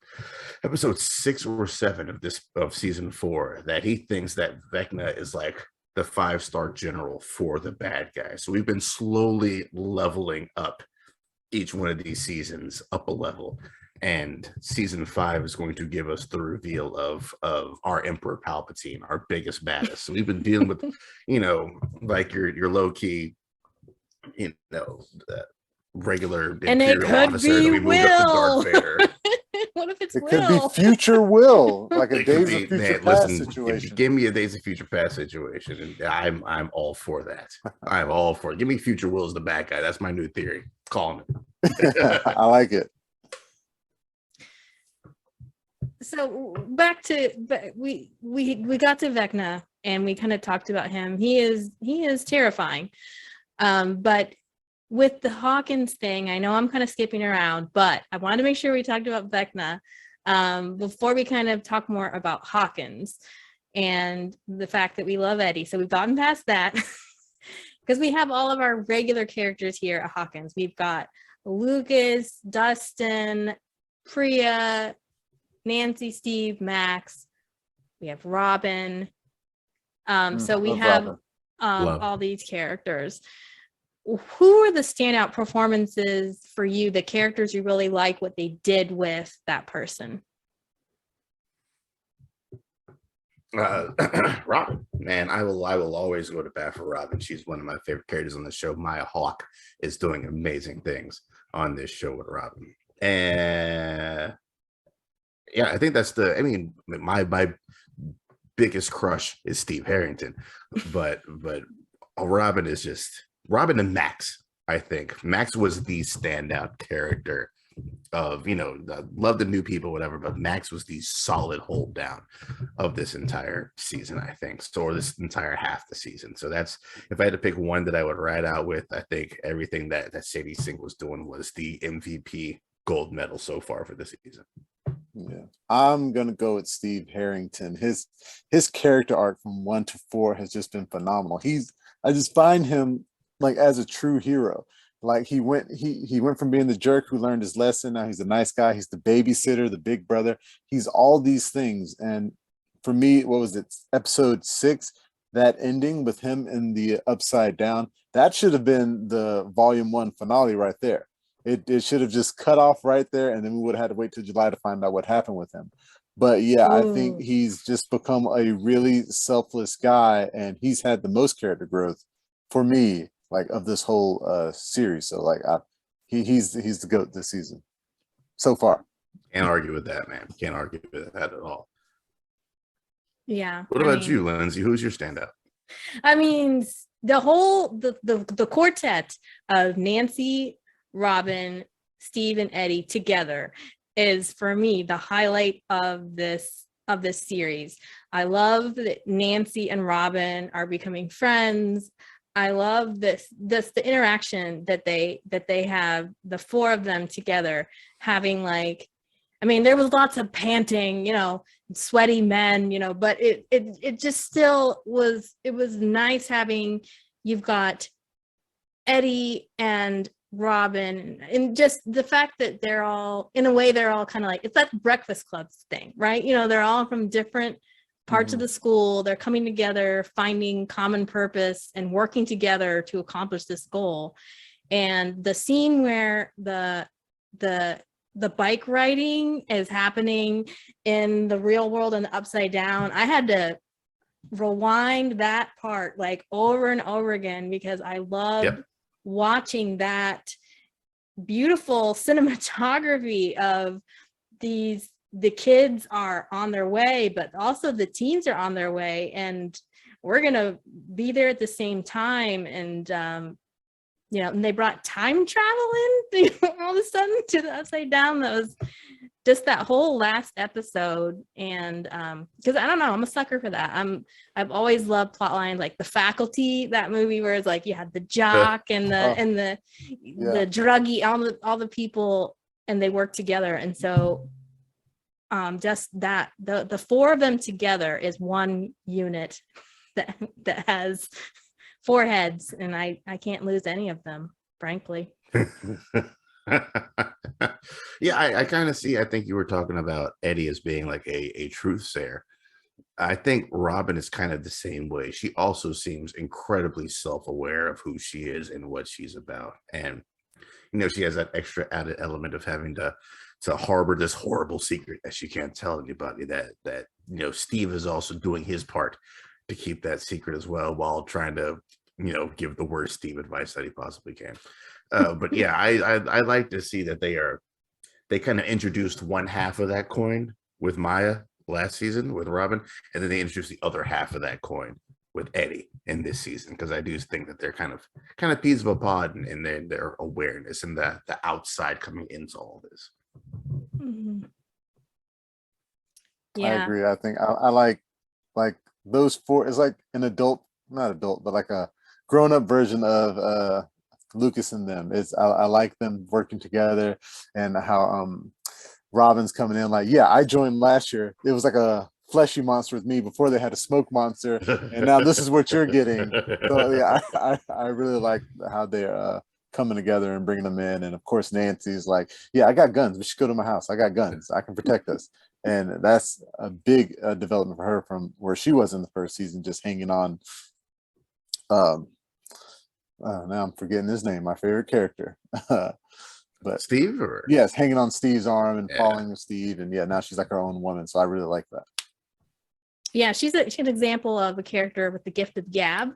6 or 7 of season 4, that he thinks that Vecna is like the 5-star general for the bad guy. So we've been slowly leveling up each one of these seasons up a level, and season 5 is going to give us the reveal of our Emperor Palpatine, our biggest baddest. So we've been dealing with, like your low key, regular And it Imperial could officer be that we moved up to Darth Will. Vader. What if it's It could be Will? future Will, like a It could Days be, of Future man, Past listen, situation. give me a Days of Future Past situation, and I'm all for that. I'm all for it. Give me Future Will as the bad guy. That's my new theory. Calling it. I like it. So back to we got to Vecna and we kind of talked about him. He is terrifying. But with the Hawkins thing, I know I'm kind of skipping around, but I wanted to make sure we talked about Vecna before we kind of talk more about Hawkins and the fact that we love Eddie. So we've gotten past that because we have all of our regular characters here at Hawkins. We've got Lucas, Dustin, Priya, Nancy, Steve, Max. We have Robin. So we have all these characters. Who are the standout performances for you, the characters you really like, what they did with that person? Robin, man, I will always go to bat for Robin. She's one of my favorite characters on the show. Maya Hawke is doing amazing things on this show with Robin. And yeah, I think that's my biggest crush is Steve Harrington, but Robin is just Robin and Max. I think Max was the standout character of, love the new people, whatever, but Max was the solid hold down of this entire season, I think, or this entire half the season. So that's, if I had to pick one that I would ride out with, I think everything that Sadie Sink was doing was the MVP gold medal so far for the season. Yeah, I'm gonna go with Steve Harrington. His character arc from 1 to 4 has just been phenomenal. I just find him like as a true hero. Like he went from being the jerk who learned his lesson. Now he's a nice guy. He's the babysitter, the big brother. He's all these things. And for me, what was it? Episode 6, that ending with him in the upside down, that should have been the volume 1 finale right there. It should have just cut off right there, and then we would have had to wait till July to find out what happened with him. But yeah, I think he's just become a really selfless guy, and he's had the most character growth for me, like of this whole series. So like, he's the GOAT this season so far. Can't argue with that, man. Can't argue with that at all. Yeah. What about you, Lindsay? Who's your standout? I mean, the whole the quartet of Nancy, Robin, Steve, and Eddie together is for me the highlight of this series. I love that Nancy and Robin are becoming friends. I love the interaction that they have, the 4 of them together having, like, I mean, there was lots of panting, sweaty men, but it just still was, it was nice having, you've got Eddie and Robin, and just the fact that they're all, in a way, they're all kind of like, it's that Breakfast Club thing, right? They're all from different parts of the school. They're coming together, finding common purpose and working together to accomplish this goal. And the scene where the bike riding is happening in the real world and the upside down, I had to rewind that part like over and over again because I loved watching that beautiful cinematography of the kids are on their way, but also the teens are on their way, and we're gonna be there at the same time. And and they brought time travel in all of a sudden to the upside down. That was just that whole last episode. And because I don't know, I'm a sucker for that. I've always loved plot lines like The Faculty, that movie where it's like you had the jock and the druggie, all the people, and they work together. And so just that the 4 of them together is one unit that has 4 heads, and I can't lose any of them, frankly. Yeah, I kind of see. I think you were talking about Eddie as being like a truth sayer. I think Robin is kind of the same way. She also seems incredibly self-aware of who she is and what she's about. And, she has that extra added element of having to harbor this horrible secret that she can't tell anybody, that Steve is also doing his part to keep that secret as well, while trying to, give the worst Steve advice that he possibly can. But yeah, I like to see that they kind of introduced one half of that coin with Maya last season with Robin, and then they introduced the other half of that coin with Eddie in this season, because I do think that they're kind of pieces of a pod in their awareness and the outside coming into all this. Mhm. I Yeah. agree. I think I like those four. It's like an adult, not adult, but like a grown-up version of Lucas and them. I like them working together, and how Robin's coming in like, yeah, I joined last year. It was like a fleshy monster with me before they had a smoke monster, and now this is what you're getting. So yeah, I really like how they're coming together and bringing them in. And of course, Nancy's like, yeah, I got guns. We should go to my house. I got guns. I can protect us. And that's a big development for her from where she was in the first season, just hanging on. Now I'm forgetting his name, my favorite character. But Steve, or yes, hanging on Steve's arm and Yeah. falling with Steve. And yeah, now she's like her own woman. So I really like that. Yeah, she's an example of a character with the gift of gab.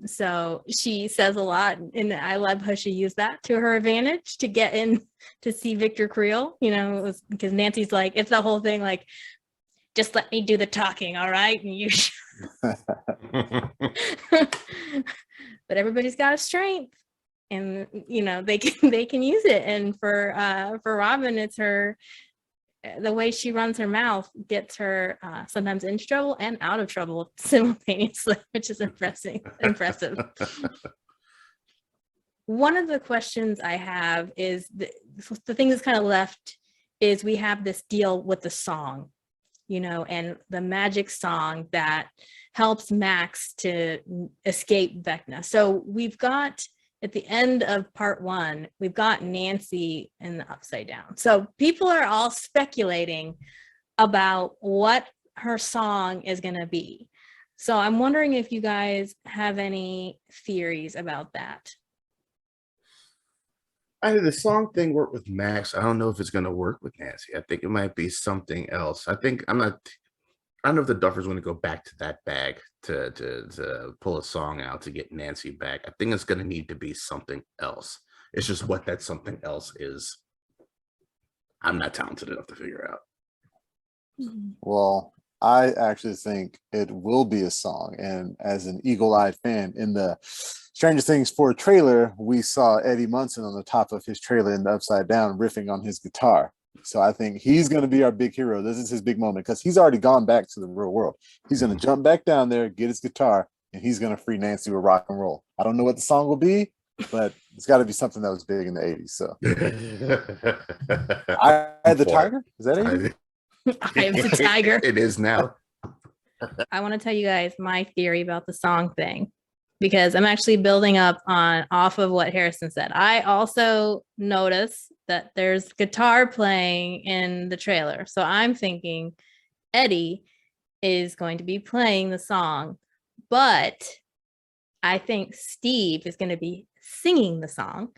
So she says a lot, and I love how she used that to her advantage to get in to see Victor Creel. You know, it was because Nancy's like, it's the whole thing, like, just let me do the talking, all right? And you, but everybody's got a strength, and you know they can use it. And for Robin, it's the way she runs her mouth gets her sometimes into trouble and out of trouble simultaneously, which is impressive. One of the questions I have is the thing that's kind of left is we have this deal with the song, you know, and the magic song that helps Max to escape Vecna. So we've got, at the end of part 1, we've got Nancy in the Upside Down. So people are all speculating about what her song is going to be. So I'm wondering if you guys have any theories about that. The song thing worked with Max. I don't know if it's going to work with Nancy. I think it might be something else. I don't know if the Duffers want to go back to that bag to pull a song out to get Nancy back. I think it's going to need to be something else. It's just what that something else is. I'm not talented enough to figure out. Well, I actually think it will be a song. And as an eagle-eyed fan, in the Stranger Things 4 trailer, we saw Eddie Munson on the top of his trailer in the Upside Down riffing on his guitar. So I think he's going to be our big hero. This is his big moment because he's already gone back to the real world. He's going to jump back down there, get his guitar, and he's going to free Nancy with rock and roll. I don't know what the song will be, but it's got to be something that was big in the 80s. So I had the tiger. Is that it? I am the tiger. It is now. I want to tell you guys my theory about the song thing, because I'm actually building up off of what Harrison said. I also noticed that there's guitar playing in the trailer. So I'm thinking Eddie is going to be playing the song, but I think Steve is going to be singing the song.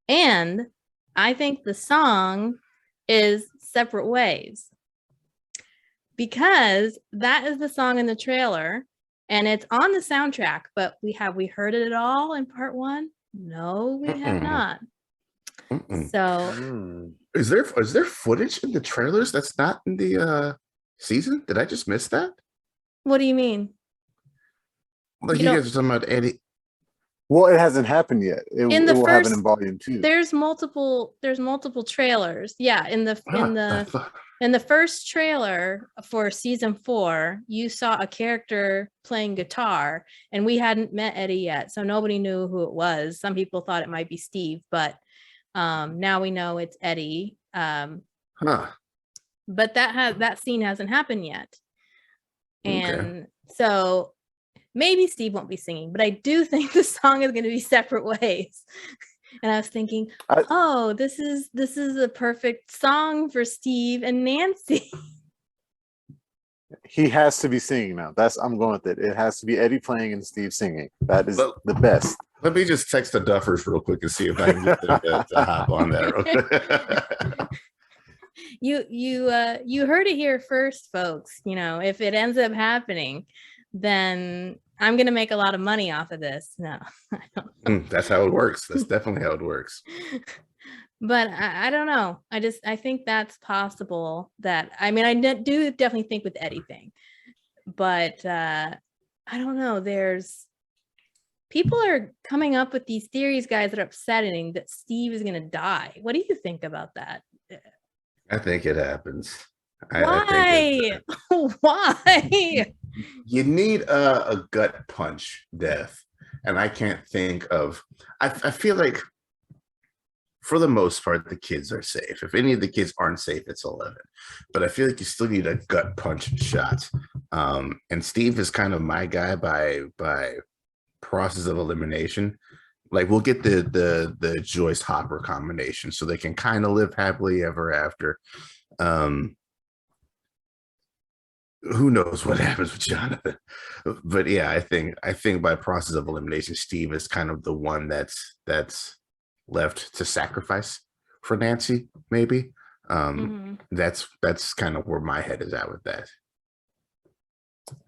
And I think the song is Separate Ways, because that is the song in the trailer. And it's on the soundtrack, but we heard it at all in part 1? No, we have not. So is there footage in the trailers that's not in the season? Did I just miss that? What do you mean? Like you guys are talking about Eddie. Well, it hasn't happened yet. It will happen in volume 2. There's multiple trailers. Yeah, in the first trailer for season 4, you saw a character playing guitar, and we hadn't met Eddie yet, so nobody knew who it was. Some people thought it might be Steve, but now we know it's Eddie. But that scene hasn't happened yet, and so maybe Steve won't be singing, but I do think the song is going to be Separate Ways. And I was thinking, this is a perfect song for Steve and Nancy. He has to be singing now. I'm going with it. It has to be Eddie playing and Steve singing. That is the best. Let me just text the Duffers real quick and see if I can get them to hop on that. You heard it here first, folks. You know, if it ends up happening, then I'm gonna make a lot of money off of this. No, I don't know. That's how it works. That's definitely how it works. But I don't know. I think that's possible. That I mean, do definitely think with anything, but I don't know. People are coming up with these theories, guys, that are upsetting that Steve is gonna die. What do you think about that? I think it happens. Why? Why? You need a gut punch death, and I can't think of. I feel like, for the most part, the kids are safe. If any of the kids aren't safe, it's 11. But I feel like you still need a gut punch shot. And Steve is kind of my guy by process of elimination. Like, we'll get the Joyce Hopper combination, so they can kind of live happily ever after. Who knows what happens with Jonathan? But yeah, I think by process of elimination, Steve is kind of the one that's left to sacrifice for Nancy, maybe. That's kind of where my head is at with that.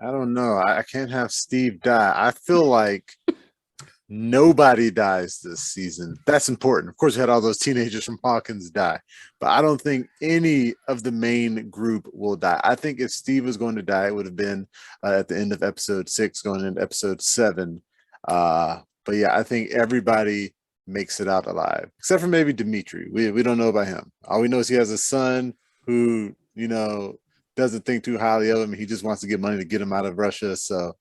I don't know. I can't have Steve die. I feel like nobody dies this season. That's important. Of course, we had all those teenagers from Hawkins die, but I don't think any of the main group will die. I think if Steve was going to die, it would have been at the end of episode 6, going into episode 7. But yeah, I think everybody makes it out alive, except for maybe Dimitri. We don't know about him. All we know is he has a son who, doesn't think too highly of him. He just wants to get money to get him out of Russia. So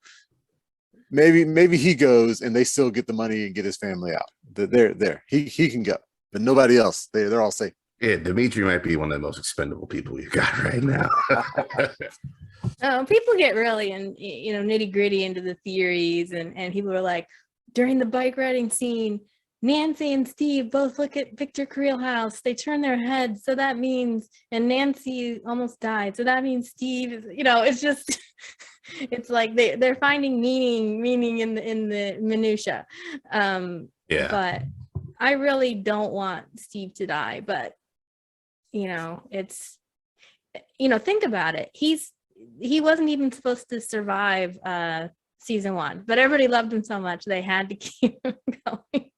maybe he goes and they still get the money and get his family out. They're there. He can go, but nobody else. They're all safe. Yeah, Dimitri might be one of the most expendable people we've got right now. People get really nitty gritty into the theories, and people are like, during the bike riding scene, Nancy and Steve both look at Victor Creel house. They turn their heads, so that means, and Nancy almost died, so that means Steve is, it's just, it's like they're finding meaning in the minutia. Yeah. But I really don't want Steve to die. But it's, think about it. He wasn't even supposed to survive season 1, but everybody loved him so much they had to keep him going.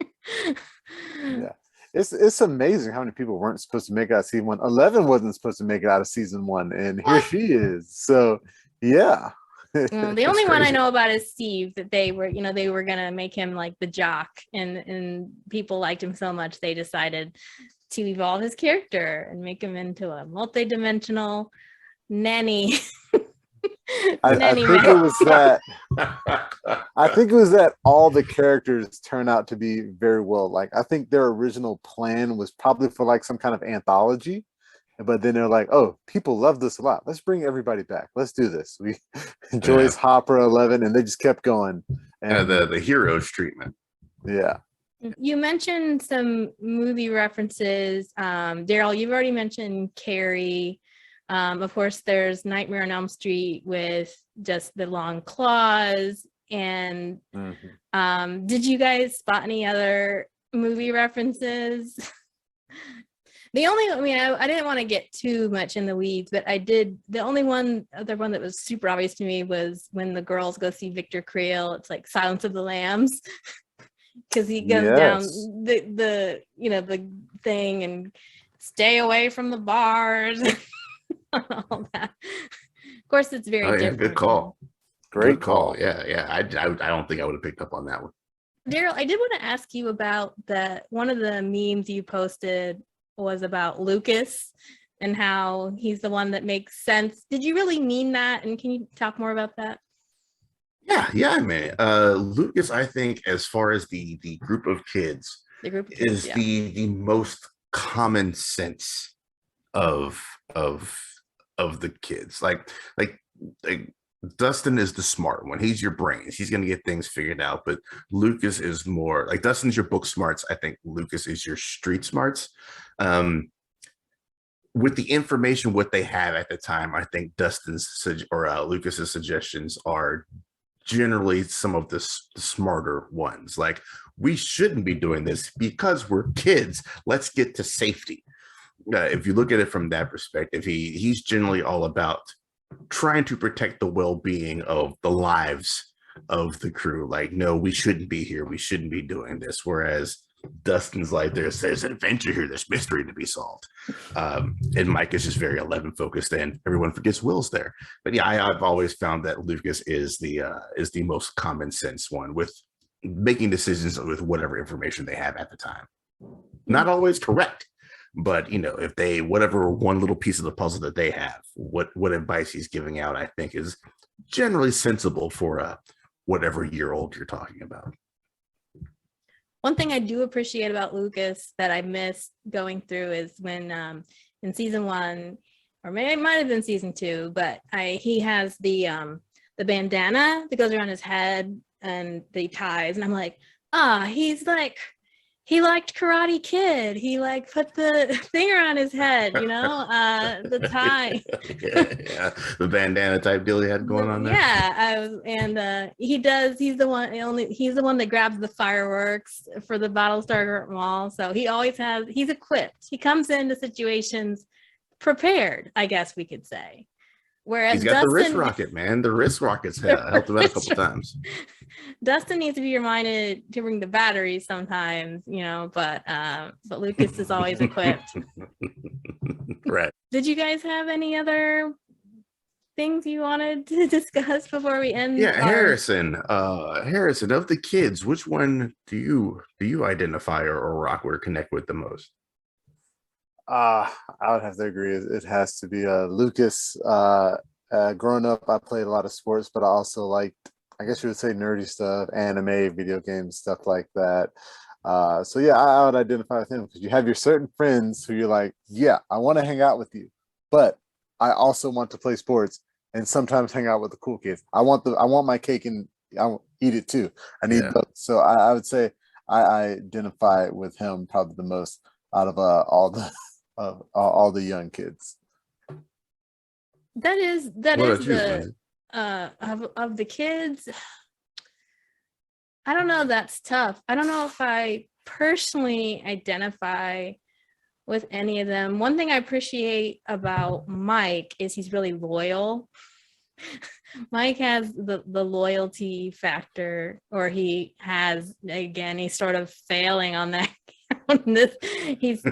Yeah, it's amazing how many people weren't supposed to make it out of season 1. 11 wasn't supposed to make it out of season 1, and here she is. So yeah. Well, the only one I know about is Steve, that they were gonna make him like the jock, and people liked him so much they decided to evolve his character and make him into a multi-dimensional nanny. I think it was that. I think it was that all the characters turn out to be very well. Like, I think their original plan was probably for like some kind of anthology, but then they're like, "Oh, people love this a lot. Let's bring everybody back. Let's do this." Joyce, Hopper, 11, and they just kept going. And the heroes treatment. Yeah. You mentioned some movie references. Darryl, you've already mentioned Carrie. Of course, there's Nightmare on Elm Street with just the long claws. And did you guys spot any other movie references? I didn't want to get too much in the weeds, but I did. The only other one that was super obvious to me was when the girls go see Victor Creel. It's like Silence of the Lambs, because he goes down the thing and stay away from the bars. All that. Of course, it's very different. Good call. Great call. Yeah. I don't think I would have picked up on that one. Darryl, I did want to ask you about one of the memes you posted was about Lucas and how he's the one that makes sense. Did you really mean that? And can you talk more about that? Yeah, man. Lucas, I think, as far as the group of kids, is the most common sense of the kids. Like Dustin is the smart one. He's your brains. He's gonna get things figured out. But Lucas is more like, Dustin's your book smarts. I think Lucas is your street smarts. With the information what they have at the time, I think Lucas's suggestions are generally some of the smarter ones. Like, we shouldn't be doing this because we're kids. Let's get to safety. If you look at it from that perspective, he's generally all about trying to protect the well-being of the lives of the crew. Like, no, we shouldn't be here. We shouldn't be doing this. Whereas Dustin's like, there's an adventure here. There's mystery to be solved. And Mike is just very 11 focused, and everyone forgets Will's there. But yeah, I've always found that Lucas is the most common sense one with making decisions with whatever information they have at the time. Not always correct, but if they whatever one little piece of the puzzle that they have, what advice he's giving out, I think is generally sensible for whatever year old you're talking about. One thing I do appreciate about Lucas that I missed going through is when in season 1, or maybe it might have been season 2, but he has the bandana that goes around his head and the ties, and I'm like, he's like, he liked Karate Kid. He like put the thing around his head, the tie. Yeah, the bandana type deal he had going on there. Yeah, he's the one that grabs the fireworks for the Battlestar Mall. So he's equipped. He comes into situations prepared, I guess we could say. Whereas he's got the wrist rocket, man. The wrist rocket's helped him out a couple times. Dustin needs to be reminded to bring the batteries sometimes, but Lucas is always equipped. Right. Did you guys have any other things you wanted to discuss before we end? Yeah, Harrison, of the kids, which one do you identify or rock or connect with the most? I would have to agree. It has to be Lucas. Growing up, I played a lot of sports, but I also liked, I guess you would say, nerdy stuff, anime, video games, stuff like that. So yeah, I would identify with him because you have your certain friends who you're like, yeah, I want to hang out with you, but I also want to play sports and sometimes hang out with the cool kids. I want my cake and I want eat it too. I need both. So I would say I identify with him probably the most out of all the young kids. That is the of the kids. I don't know. That's tough. I don't know if I personally identify with any of them. One thing I appreciate about Mike is he's really loyal. Mike has the loyalty factor, or he's sort of failing on that. He's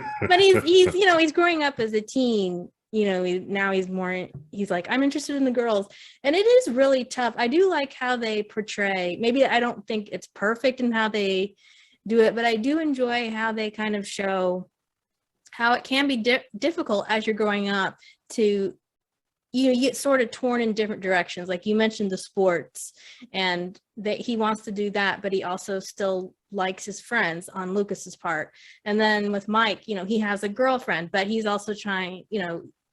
growing up as a teen. He's like, I'm interested in the girls, and it is really tough. I do like how they portray, maybe I don't think it's perfect in how they do it, but I do enjoy how they kind of show how it can be difficult as you're growing up to you get sort of torn in different directions. Like you mentioned the sports, and that he wants to do that, but he also still likes his friends on Lucas's part. And then with Mike, he has a girlfriend, but he's also trying,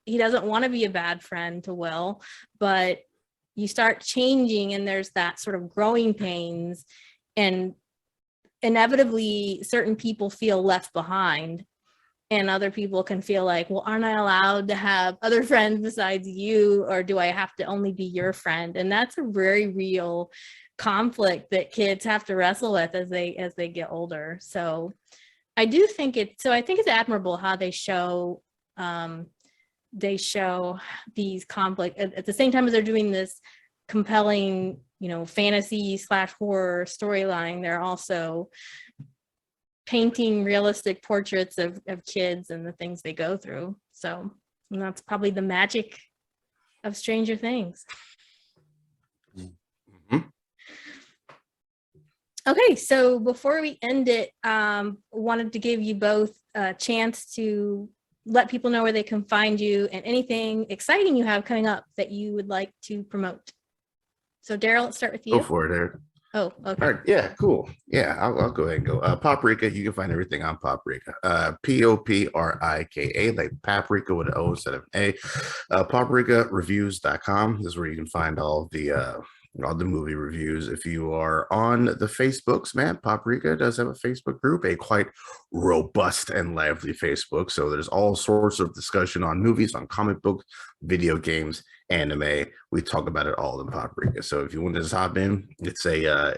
he doesn't want to be a bad friend to Will, but you start changing and there's that sort of growing pains, and inevitably certain people feel left behind. And other people can feel like, well, aren't I allowed to have other friends besides you? Or do I have to only be your friend? And that's a very real conflict that kids have to wrestle with as they get older. So I think it's admirable how they show these conflict at the same time as they're doing this compelling, fantasy / horror storyline. They're also painting realistic portraits of kids and the things they go through. So that's probably the magic of Stranger Things. Mm-hmm. Okay, so before we end it, wanted to give you both a chance to let people know where they can find you and anything exciting you have coming up that you would like to promote. So Darryl, let's start with you. Go for it, Eric. Oh, okay. All right. Yeah, cool. Yeah, I'll go ahead and go. Paprika, you can find everything on Paprika. Poprika, like paprika with an O instead of an A. Paprikareviews.com. This is where you can find all the movie reviews. If you are on the Facebooks, man, Paprika does have a Facebook group, a quite robust and lively Facebook. So there's all sorts of discussion on movies, on comic books, video games, anime. We talk about it all in Paprika. So if you want to just hop in, it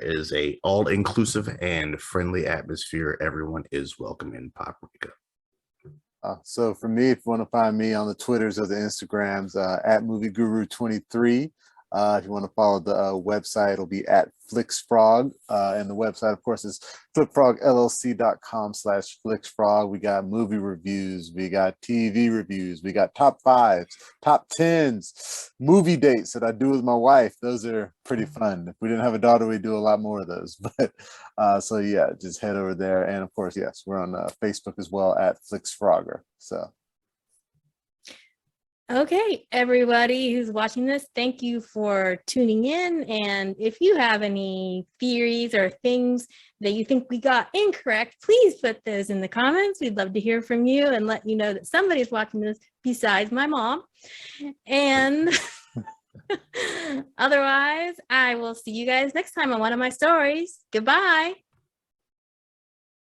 is a all-inclusive and friendly atmosphere. Everyone is welcome in Paprika. So for me, if you want to find me on the Twitters or the Instagrams, at MovieGuru23. If you want to follow the website, it'll be at FlixFrog. And the website, of course, is flipfrogllc.com/FlixFrog. We got movie reviews, we got TV reviews, we got top fives, top tens, movie dates that I do with my wife. Those are pretty fun. If we didn't have a daughter, we'd do a lot more of those. But so yeah, just head over there. And of course, yes, we're on Facebook as well at FlixFrogger. So. Okay, everybody who's watching this, thank you for tuning in. And if you have any theories or things that you think we got incorrect, please put those in the comments. We'd love to hear from you and let you know that somebody's watching this besides my mom. And otherwise, I will see you guys next time on one of my stories. Goodbye.